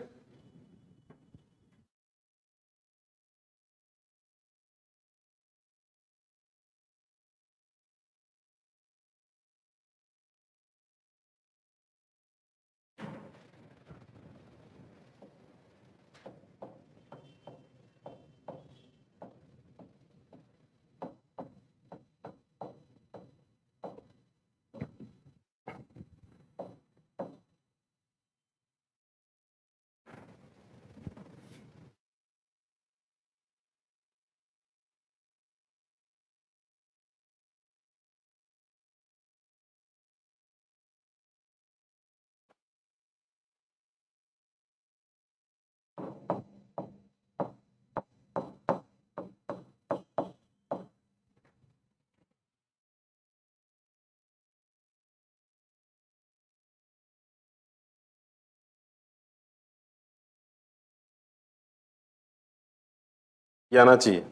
ये आना चाहिए।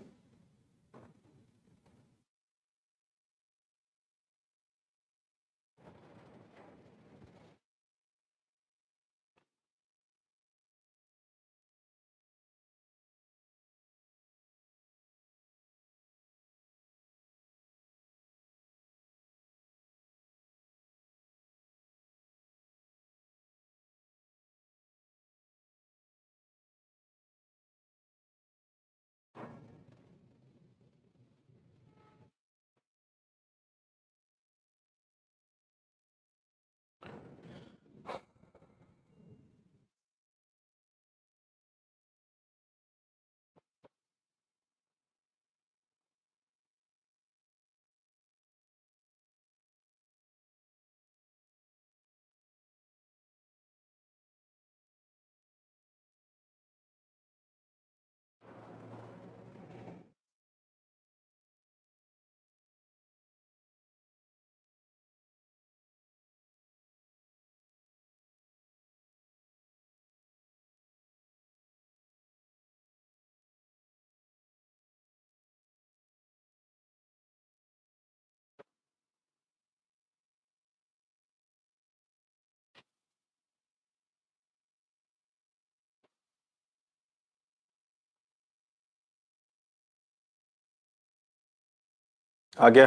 आ गया,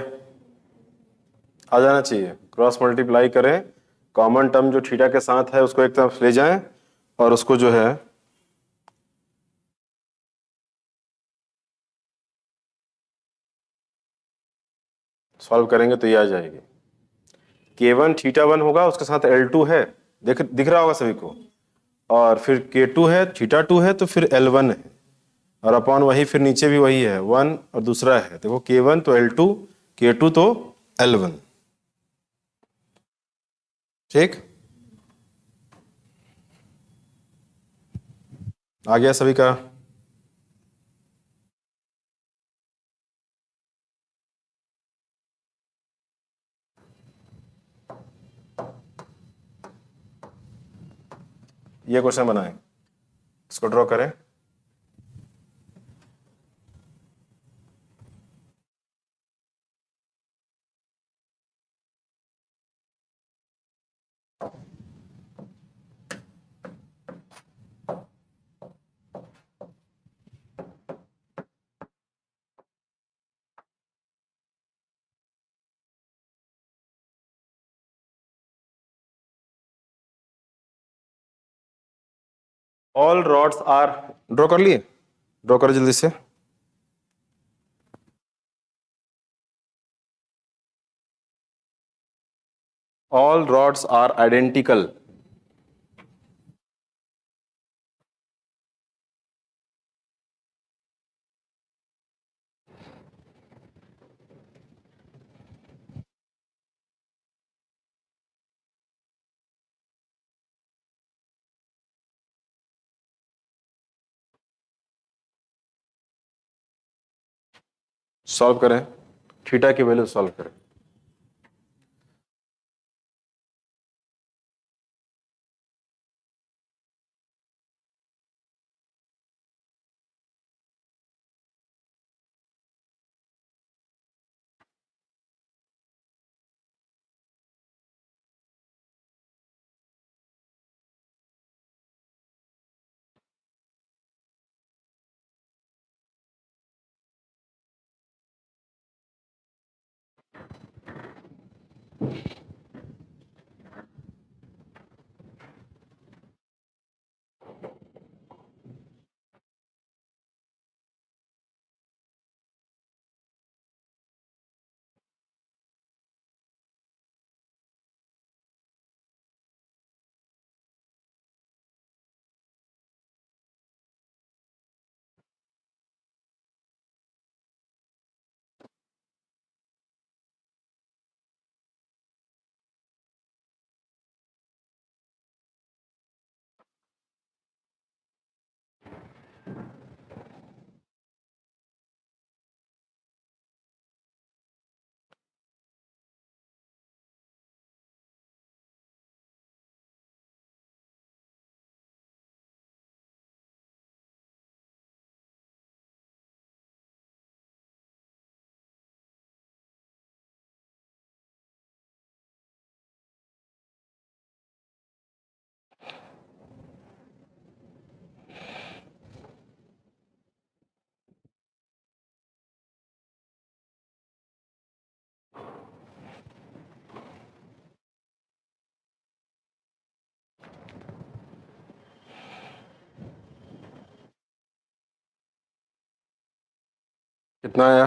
आ जाना चाहिए। क्रॉस मल्टीप्लाई करें, कॉमन टर्म जो थीटा के साथ है उसको एक तरफ ले जाएं और उसको जो है सॉल्व करेंगे तो ये आ जाएगी। K1 θ1 होगा, उसके साथ L2 है, दिख रहा होगा सभी को, और फिर K2 है, θ2 है, तो फिर L1 है, और अपॉन वही फिर नीचे भी वही है 1 और दूसरा है, देखो K1 तो L2, K2 तो L1। ठीक, आ गया सभी का। ये क्वेश्चन बनाएं, इसको ड्रॉ करें। ऑल रॉड्स आर, ड्रॉ कर लिए, ड्रॉ करो जल्दी से। All rods are identical. Solve करें, थीटा की वैल्यू सॉल्व करें। कितना आया?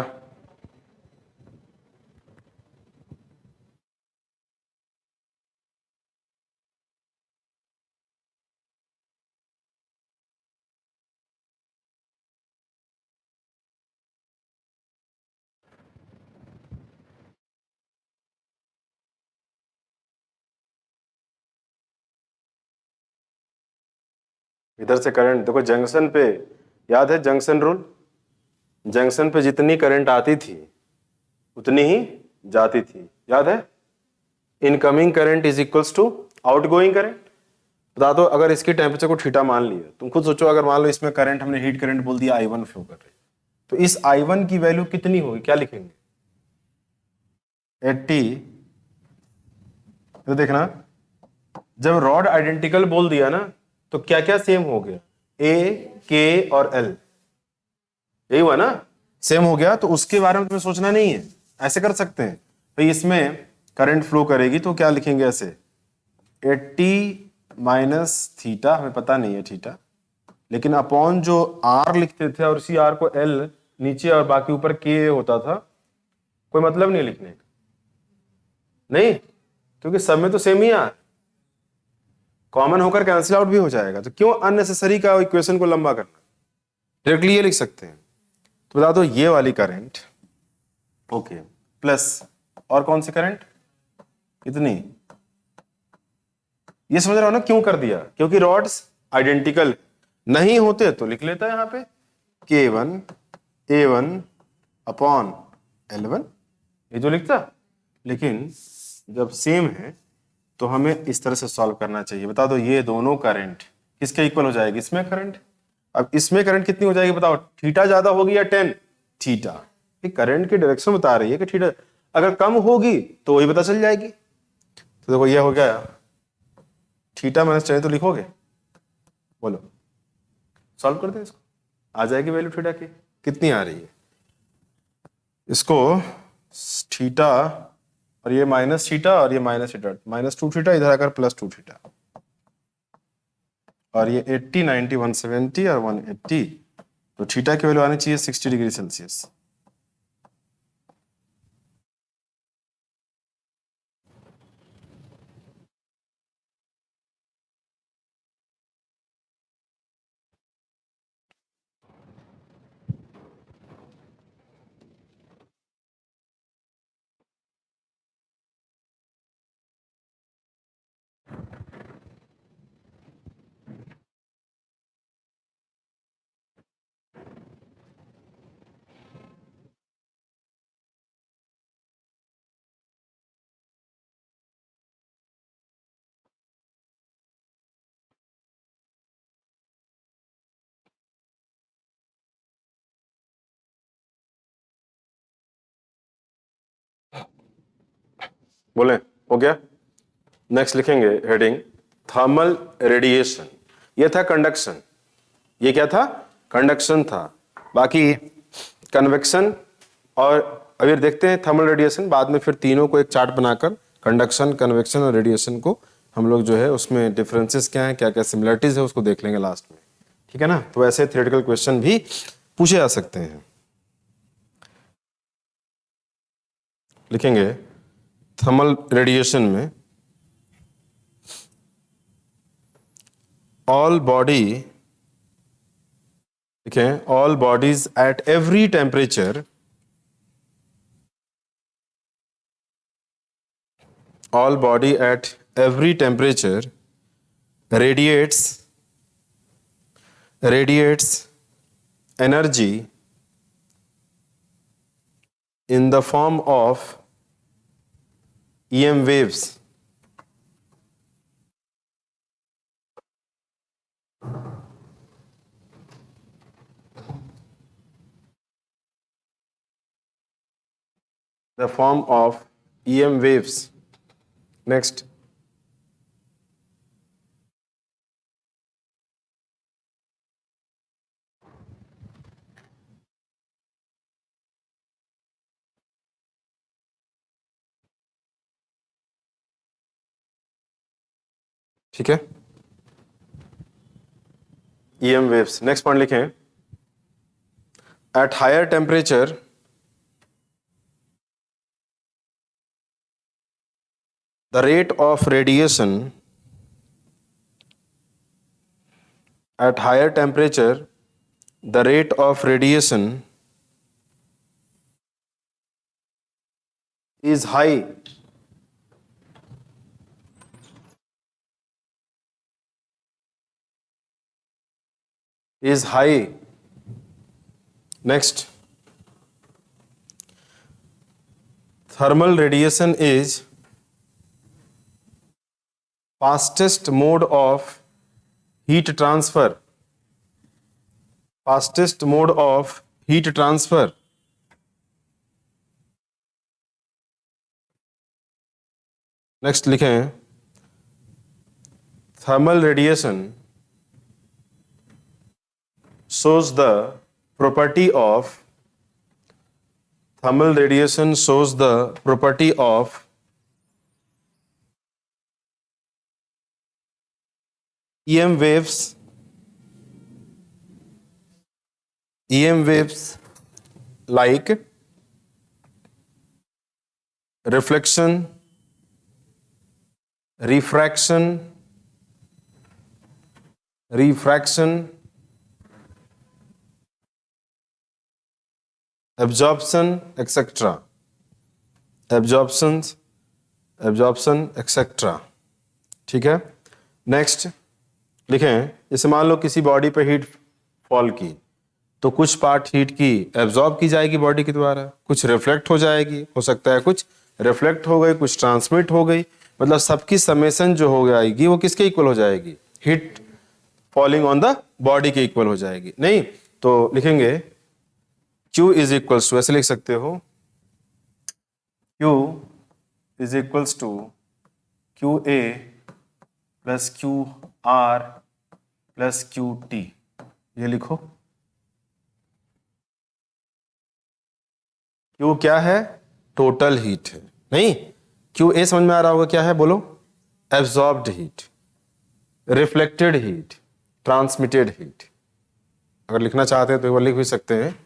इधर से करंट देखो, जंक्शन पे याद है जंक्शन रूल, जंक्शन पे जितनी करंट आती थी उतनी ही जाती थी, याद है? Incoming current is equals to outgoing current. बता दो, अगर इसकी टेम्परेचर को थीटा मान लिया, तुम खुद सोचो, अगर मान लो इसमें करंट हमने हीट करंट बोल दिया I1 फ्लो कर रही, तो इस I1 की वैल्यू कितनी होगी, क्या लिखेंगे? 80। तो देखना, जब रॉड आइडेंटिकल बोल दिया ना, तो क्या क्या सेम हो गया? A, K और L, यही हुआ ना, सेम हो गया। तो उसके बारे में तुम्हें सोचना नहीं है, ऐसे कर सकते हैं भाई, इसमें करंट फ्लो करेगी तो क्या लिखेंगे ऐसे, 80 माइनस थीटा, हमें पता नहीं है थीटा, लेकिन अपॉन जो R लिखते थे और उसी R को L नीचे और बाकी ऊपर K होता था, कोई मतलब नहीं लिखने का, नहीं, क्योंकि सब में तो सेम ही R, कॉमन होकर कैंसिल आउट भी हो जाएगा, तो क्यों अननेसेसरी का इक्वेशन को लंबा करना, डायरेक्टली ये लिख सकते हैं। तो बता दो ये वाली करंट, ओके, प्लस और कौन सी करंट, इतनी, ये समझ रहे हो ना क्यों कर दिया, क्योंकि रॉड्स आइडेंटिकल नहीं होते तो लिख लेता है यहां पे K1 A1 अपॉन L1, ये जो लिखता, लेकिन जब सेम है तो हमें इस तरह से सॉल्व करना चाहिए। बता दो ये दोनों करंट किसके इक्वल हो जाएगी, इसमें करंट, अब इसमें करंट कितनी हो जाएगी बताओ, थीटा ज्यादा होगी या टेन थीटा, ये करंट की डायरेक्शन बता रही है कि थीटा अगर कम होगी तो वही पता चल जाएगी। तो देखो ये हो गया, थीटा माइनस चाहिए तो लिखोगे, बोलो, सॉल्व कर दे इसको, आ जाएगी वैल्यू थीटा की, कितनी आ रही है, इसको थीटा और ये माइनस थीटा और ये माइनस थीटा, -2 थीटा इधर आकर +2 थीटा, और ये 80 90 170 और 180, तो थीटा की वैल्यू आनी चाहिए 60 डिग्री सेल्सियस। बोले हो गया, नेक्स्ट लिखेंगे हेडिंग थर्मल रेडिएशन, ये था कंडक्शन, ये क्या था, कंडक्शन था, बाकी कन्वेक्शन और अभी देखते हैं थर्मल रेडिएशन, बाद में फिर तीनों को एक चार्ट बनाकर कंडक्शन, कन्वेक्शन और रेडिएशन को हम लोग जो है उसमें डिफरेंसेस क्या है, क्या क्या सिमिलरिटीज है, उसको देख लेंगे लास्ट में, ठीक है ना। तो ऐसे थ्योरेटिकल क्वेश्चन भी पूछे जा सकते हैं। लिखेंगे थर्मल रेडिएशन में ऑल बॉडी, लिखें all bodies at every temperature, all body at every temperature radiates energy in the form of EM waves. The form of EM waves. Next. ठीक है, EM waves. नेक्स्ट पॉइंट लिखें, at higher temperature the rate of radiation, at higher temperature the rate of radiation is high, is high. Next, thermal radiation is fastest mode of heat transfer, fastest mode of heat transfer. Next लिखें, thermal radiation shows the property of, thermal radiation shows the property of EM waves, EM waves like reflection, refraction, absorption, etc. absorption, etc. ठीक है। Next लिखें, जैसे मान लो किसी body पे heat fall की, तो कुछ पार्ट हीट की एब्जॉर्ब की जाएगी बॉडी के द्वारा, कुछ रिफ्लेक्ट हो जाएगी, हो सकता है कुछ रिफ्लेक्ट हो गई, कुछ ट्रांसमिट हो गई, मतलब सबकी समेशन जो हो जाएगी वो किसके इक्वल हो जाएगी, heat falling on the body के इक्वल हो जाएगी। नहीं तो लिखेंगे Q इज इक्वल्स टू, ऐसे लिख सकते हो, Q is equals to QA plus QR plus QT, ये लिखो। Q क्या है, टोटल हीट है, नहीं QA समझ में आ रहा होगा क्या है, बोलो, absorbed heat, reflected heat, transmitted heat. अगर लिखना चाहते हैं तो वो लिख भी सकते हैं।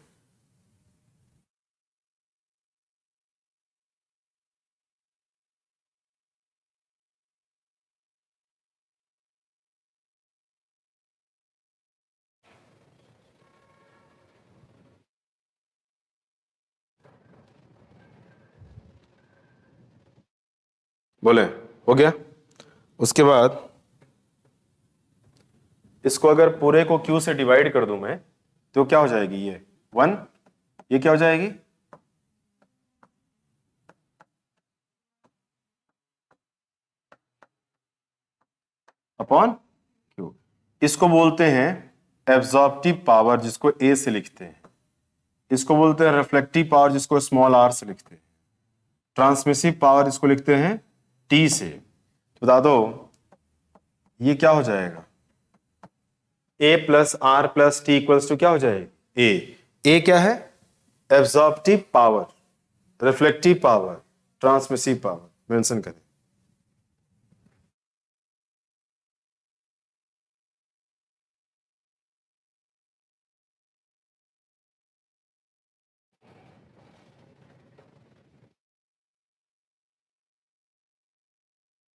बोले, हो गया। उसके बाद इसको अगर पूरे को Q से डिवाइड कर दूं मैं, तो क्या हो जाएगी, ये 1, ये क्या हो जाएगी, अपॉन Q। इसको बोलते हैं एब्जॉर्प्टिव पावर, जिसको A से लिखते हैं। इसको बोलते हैं रिफ्लेक्टिव पावर, जिसको स्मॉल r से लिखते हैं। ट्रांसमिसिव पावर इसको लिखते हैं T से। बता दो ये क्या हो जाएगा, A plus R plus T equals to क्या हो जाएगा, A क्या है, absorptive power, reflective power, transmissive power, mention करें।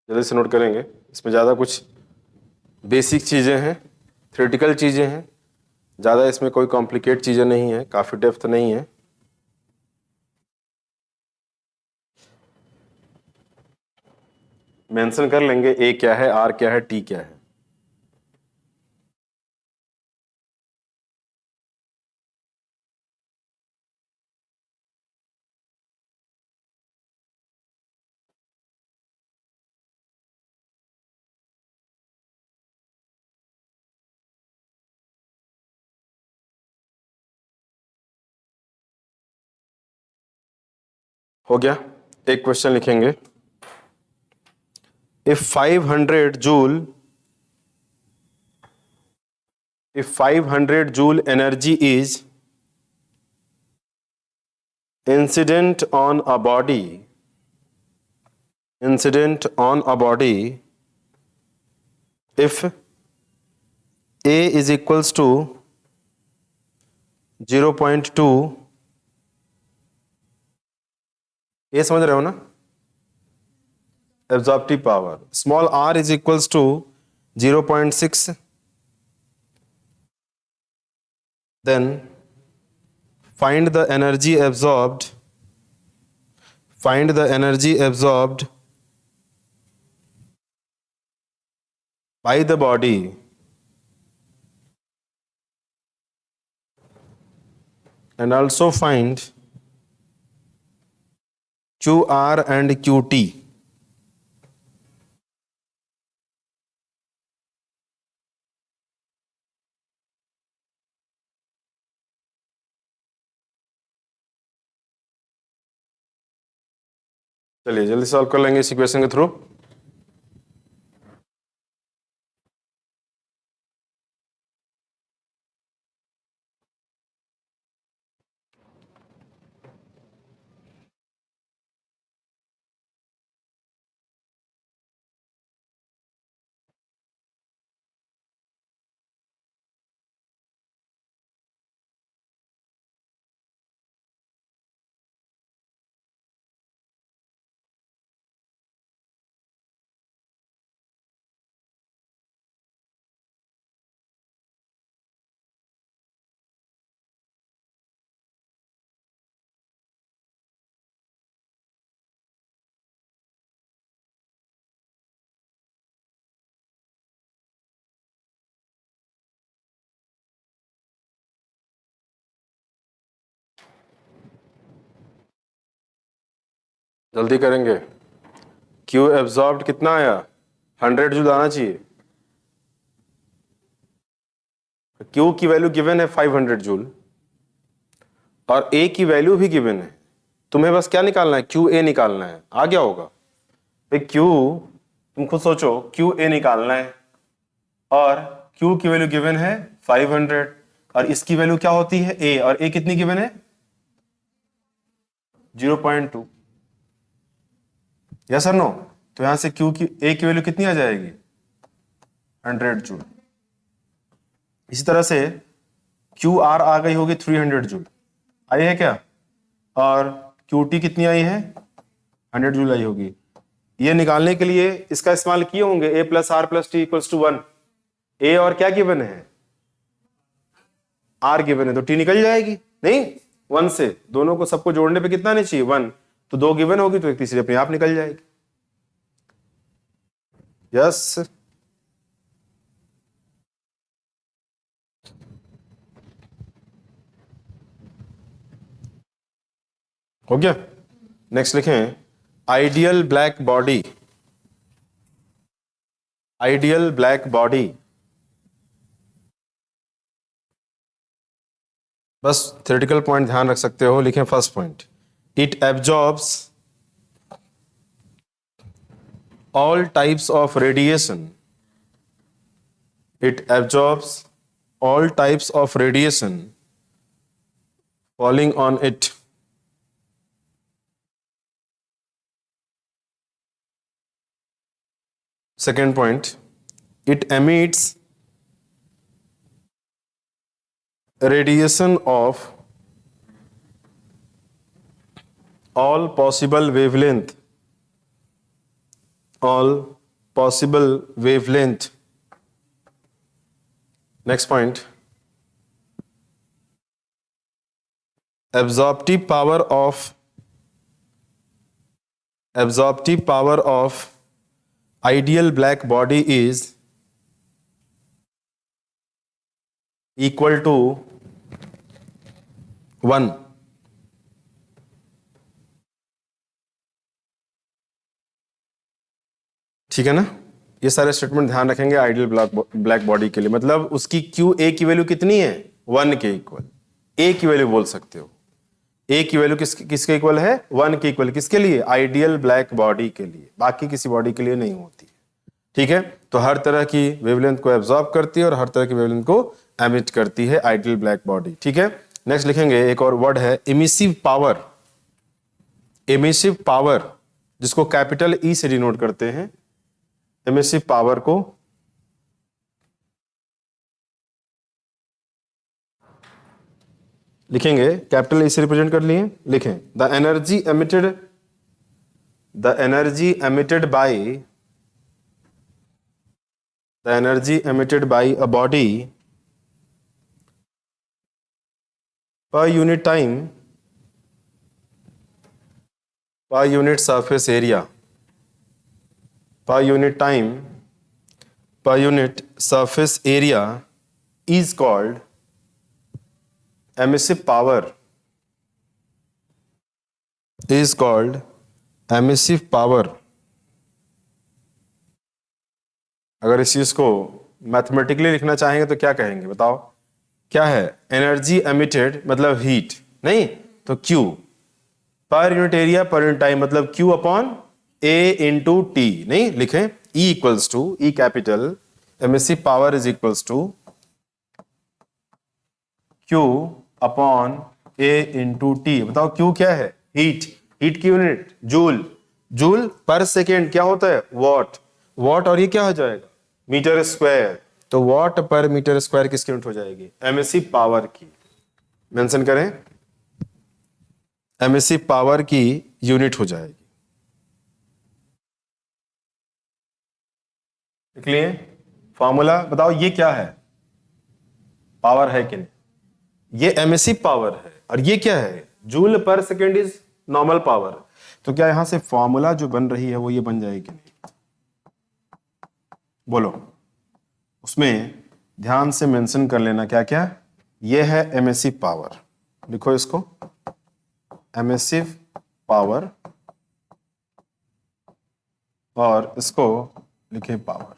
जल्दी से नोट करेंगे। इसमें ज़्यादा कुछ बेसिक चीज़ें हैं, थ्योरेटिकल चीज़ें हैं, ज़्यादा इसमें कोई कॉम्प्लिकेट चीज़ें नहीं है, काफ़ी डेप्थ नहीं है। मेंशन कर लेंगे ए क्या है, आर क्या है, टी क्या है। हो गया। एक क्वेश्चन लिखेंगे, if 500 joule energy is incident on a body if A is equals to 0.2, ये समझ रहे हो ना, absorptive power, small r is equals to 0.6, then find the energy absorbed by the body and also find QR and QT. चलिए जल्दी solve कर लेंगे इस इक्वेशन के थ्रू। जल्दी करेंगे। Q एब्जॉर्ब्ड कितना आया, 100 जूल आना चाहिए। Q की वैल्यू गिवन है 500 जूल और A की वैल्यू भी गिवन है। तुम्हें बस क्या निकालना है, QA निकालना है। आ गया होगा भाई, Q तुम खुद सोचो, QA निकालना है और Q की वैल्यू गिवन है 500 और इसकी वैल्यू क्या होती है A, और A कितनी गिवन है 0.2। यस और नो? तो यहां से Q की A की वैल्यू कितनी आ जाएगी 100 जूल। इसी तरह से QR आ गई होगी 300 जूल, आई है क्या, और QT कितनी आई है 100 जूल आई होगी। ये निकालने के लिए इसका इस्तेमाल किए होंगे A plus R plus T equals to 1। A और क्या गिवन है, R गिवन है, तो T निकल जाएगी नहीं 1 से। दोनों को सबको जोड़ने पे कितना नहीं चाहिए 1, तो 2 गिवन होगी तो एक तीसरी अपने आप निकल जाएगी। यस हो गया। नेक्स्ट लिखें, आइडियल ब्लैक बॉडी। बस थ्योरेटिकल पॉइंट ध्यान रख सकते हो। लिखें first point, it absorbs all types of radiation. It absorbs all types of radiation falling on it. Second point, it emits radiation of all possible wavelength, all possible wavelength. Next point, absorptive power of ideal black body is equal to 1. ठीक है ना? ये सारे statement ध्यान रखेंगे ideal black body के लिए। मतलब उसकी क्यू ए की वैल्यू कितनी है? 1 के इक्वल। ए की वैल्यू बोल सकते हो। ए की वैल्यू किसके इक्वल है? 1 के इक्वल। किसके लिए? आइडियल ब्लैक बॉडी के लिए, बाकी किसी बॉडी के लिए नहीं होती है। ठीक है, तो हर तरह की वेवलेंथ को एब्जॉर्ब करती है और हर तरह की वेवलेंथ को एमिट करती है आइडियल ब्लैक बॉडी। ठीक है, नेक्स्ट लिखेंगे एक और वर्ड है इमिसिव पावर। इमिसिव पावर जिसको कैपिटल ई से डिनोट करते हैं, इमिसिव पावर को लिखेंगे कैपिटल ई से रिप्रेजेंट कर लिए। लिखें the energy emitted by a body per unit time per unit surface area per unit time per unit surface area is called emissive power. Is called emissive power. अगर इस चीज को mathematically लिखना चाहेंगे तो क्या कहेंगे बताओ? क्या है? एनर्जी एमिटेड मतलब हीट, नहीं तो Q per unit area per unit time मतलब Q upon A into T. नहीं लिखें E equals to E capital emissive power is equals to Q upon A into T. बताओ Q क्या है? Heat. Heat की unit joule. Joule per second क्या होता है? वॉट। वॉट और ये क्या हो जाएगा? Metre square. तो वॉट पर मीटर स्क्वायर किसकी यूनिट हो जाएगी? एमिसिव पावर की। मेंशन करें, एमिसिव पावर की यूनिट हो जाएगी। लिख लिए फॉर्मूला। बताओ ये क्या है? पावर है कि नहीं? ये एमिसिव पावर है और ये क्या है? Joule per second is normal power. तो क्या यहां से फॉर्मूला जो बन रही है वो ये बन जाएगी कि नहीं? बोलो। उसमें ध्यान से मेंशन कर लेना क्या क्या। ये है एमिसिव पावर, लिखो इसको एमिसिव पावर और इसको लिखे पावर।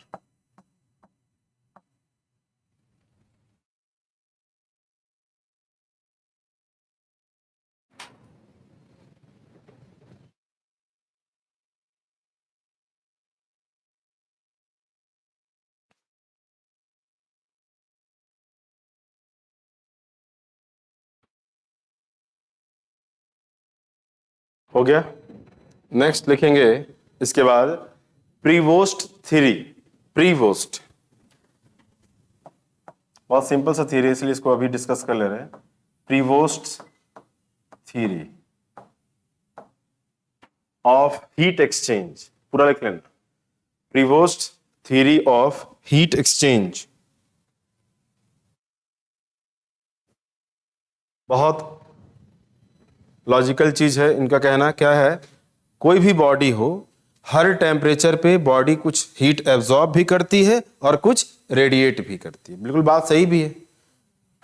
हो गया। नेक्स्ट लिखेंगे इसके बाद प्रीवोस्ट थ्योरी। प्रीवोस्ट बहुत सिंपल सा थ्योरी, इसलिए इसको अभी डिस्कस कर ले रहे हैं। Prevost theory of heat exchange, पूरा लिख लेना। Prevost theory of heat exchange बहुत लॉजिकल चीज है। इनका कहना क्या है? कोई भी बॉडी हो, हर टेम्परेचर पे बॉडी कुछ हीट एब्जॉर्ब भी करती है और कुछ रेडिएट भी करती है। बिल्कुल बात सही भी है।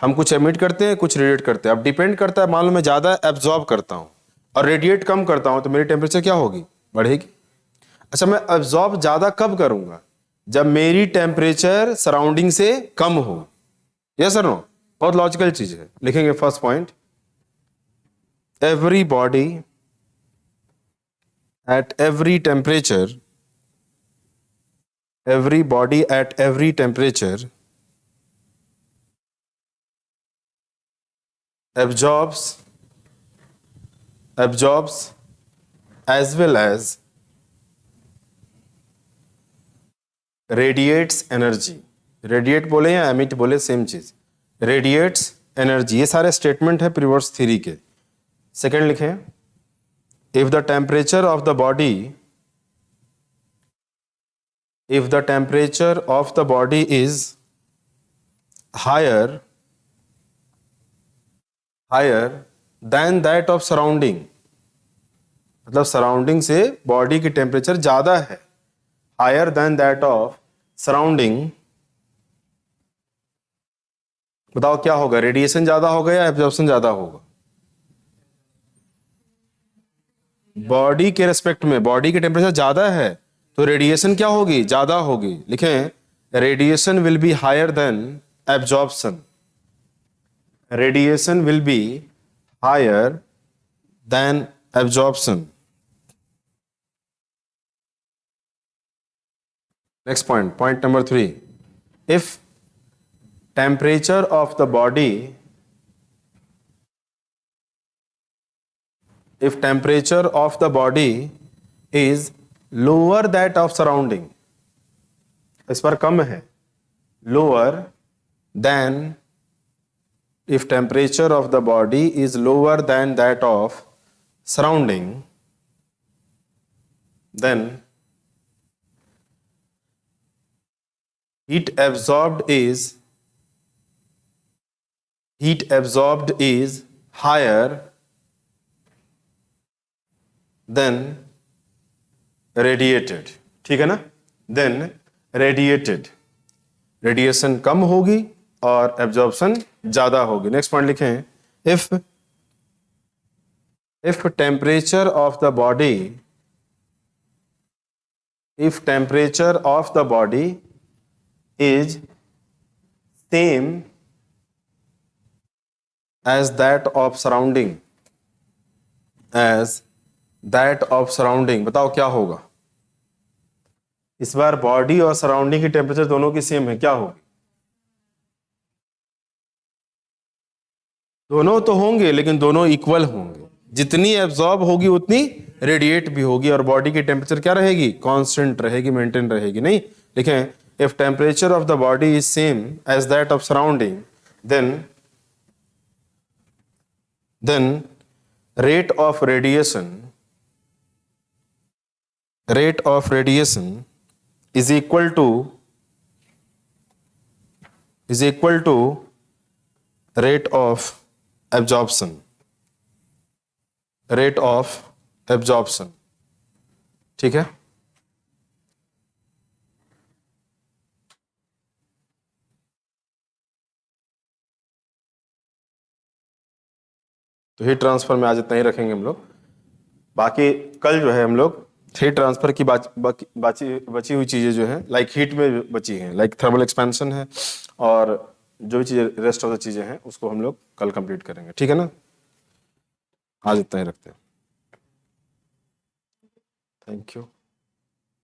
हम कुछ एमिट करते हैं, कुछ रेडिएट करते हैं। अब डिपेंड करता है, मान लो मैं ज्यादा एब्जॉर्ब करता हूं और रेडिएट कम करता हूं तो मेरी टेम्परेचर क्या होगी? बढ़ेगी। अच्छा, मैं एब्जॉर्ब ज्यादा कब करूंगा? जब मेरी टेम्परेचर सराउंडिंग से कम हो। यस और नो? बहुत लॉजिकल चीज है। लिखेंगे first point, every body at every temperature absorbs as well as radiates energy। Radiate बोले या एमिट बोले सेम चीज, रेडिएट्स एनर्जी। ये सारे स्टेटमेंट है प्रीवोस्ट थ्योरी के। सेकेंड लिखें, if the temperature of the body if the temperature of the body is higher than that of surrounding, मतलब सराउंडिंग से बॉडी की टेम्परेचर ज्यादा है, higher than that of surrounding, बताओ क्या होगा? रेडिएशन ज्यादा होगा या एब्जॉर्प्शन ज्यादा होगा? बॉडी के रेस्पेक्ट में बॉडी की टेम्परेचर ज्यादा है तो रेडिएशन क्या होगी? ज्यादा होगी। लिखें, radiation will be higher than absorption, radiation will be higher than absorption. Next point number 3. If temperature of the body is lower that of surrounding, इस पर कम है, lower than, if temperature of the body is lower than that of surrounding, then heat absorbed is higher than radiated, ठीक है ना? then radiated, radiation कम होगी और absorption ज्यादा होगी। नेक्स्ट पॉइंट लिखें, if temperature of the body is same as that of surrounding, बताओ क्या होगा? इस बार बॉडी और सराउंडिंग की टेम्परेचर दोनों की सेम है, क्या होगी? दोनों तो होंगे लेकिन दोनों इक्वल होंगे, जितनी एब्जॉर्ब होगी उतनी रेडिएट भी होगी, और बॉडी की टेम्परेचर क्या रहेगी? कांस्टेंट रहेगी, मेंटेन रहेगी। नहीं, लिखें, if temperature of the body is same as that of surrounding, then rate of radiation is equal to rate of absorption, ठीक है? तो हीट ट्रांसफर में आज इतना ही रखेंगे हम लोग। बाकी कल जो है हम लोग हीट ट्रांसफर की बची हुई चीजें जो है, लाइक हीट में बची हैं, लाइक थर्मल एक्सपेंशन है, और जो भी चीजें रेस्ट ऑफ द चीजें हैं उसको हम लोग कल कंप्लीट करेंगे, ठीक है ना? आज इतना ही रखते हैं। Thank you.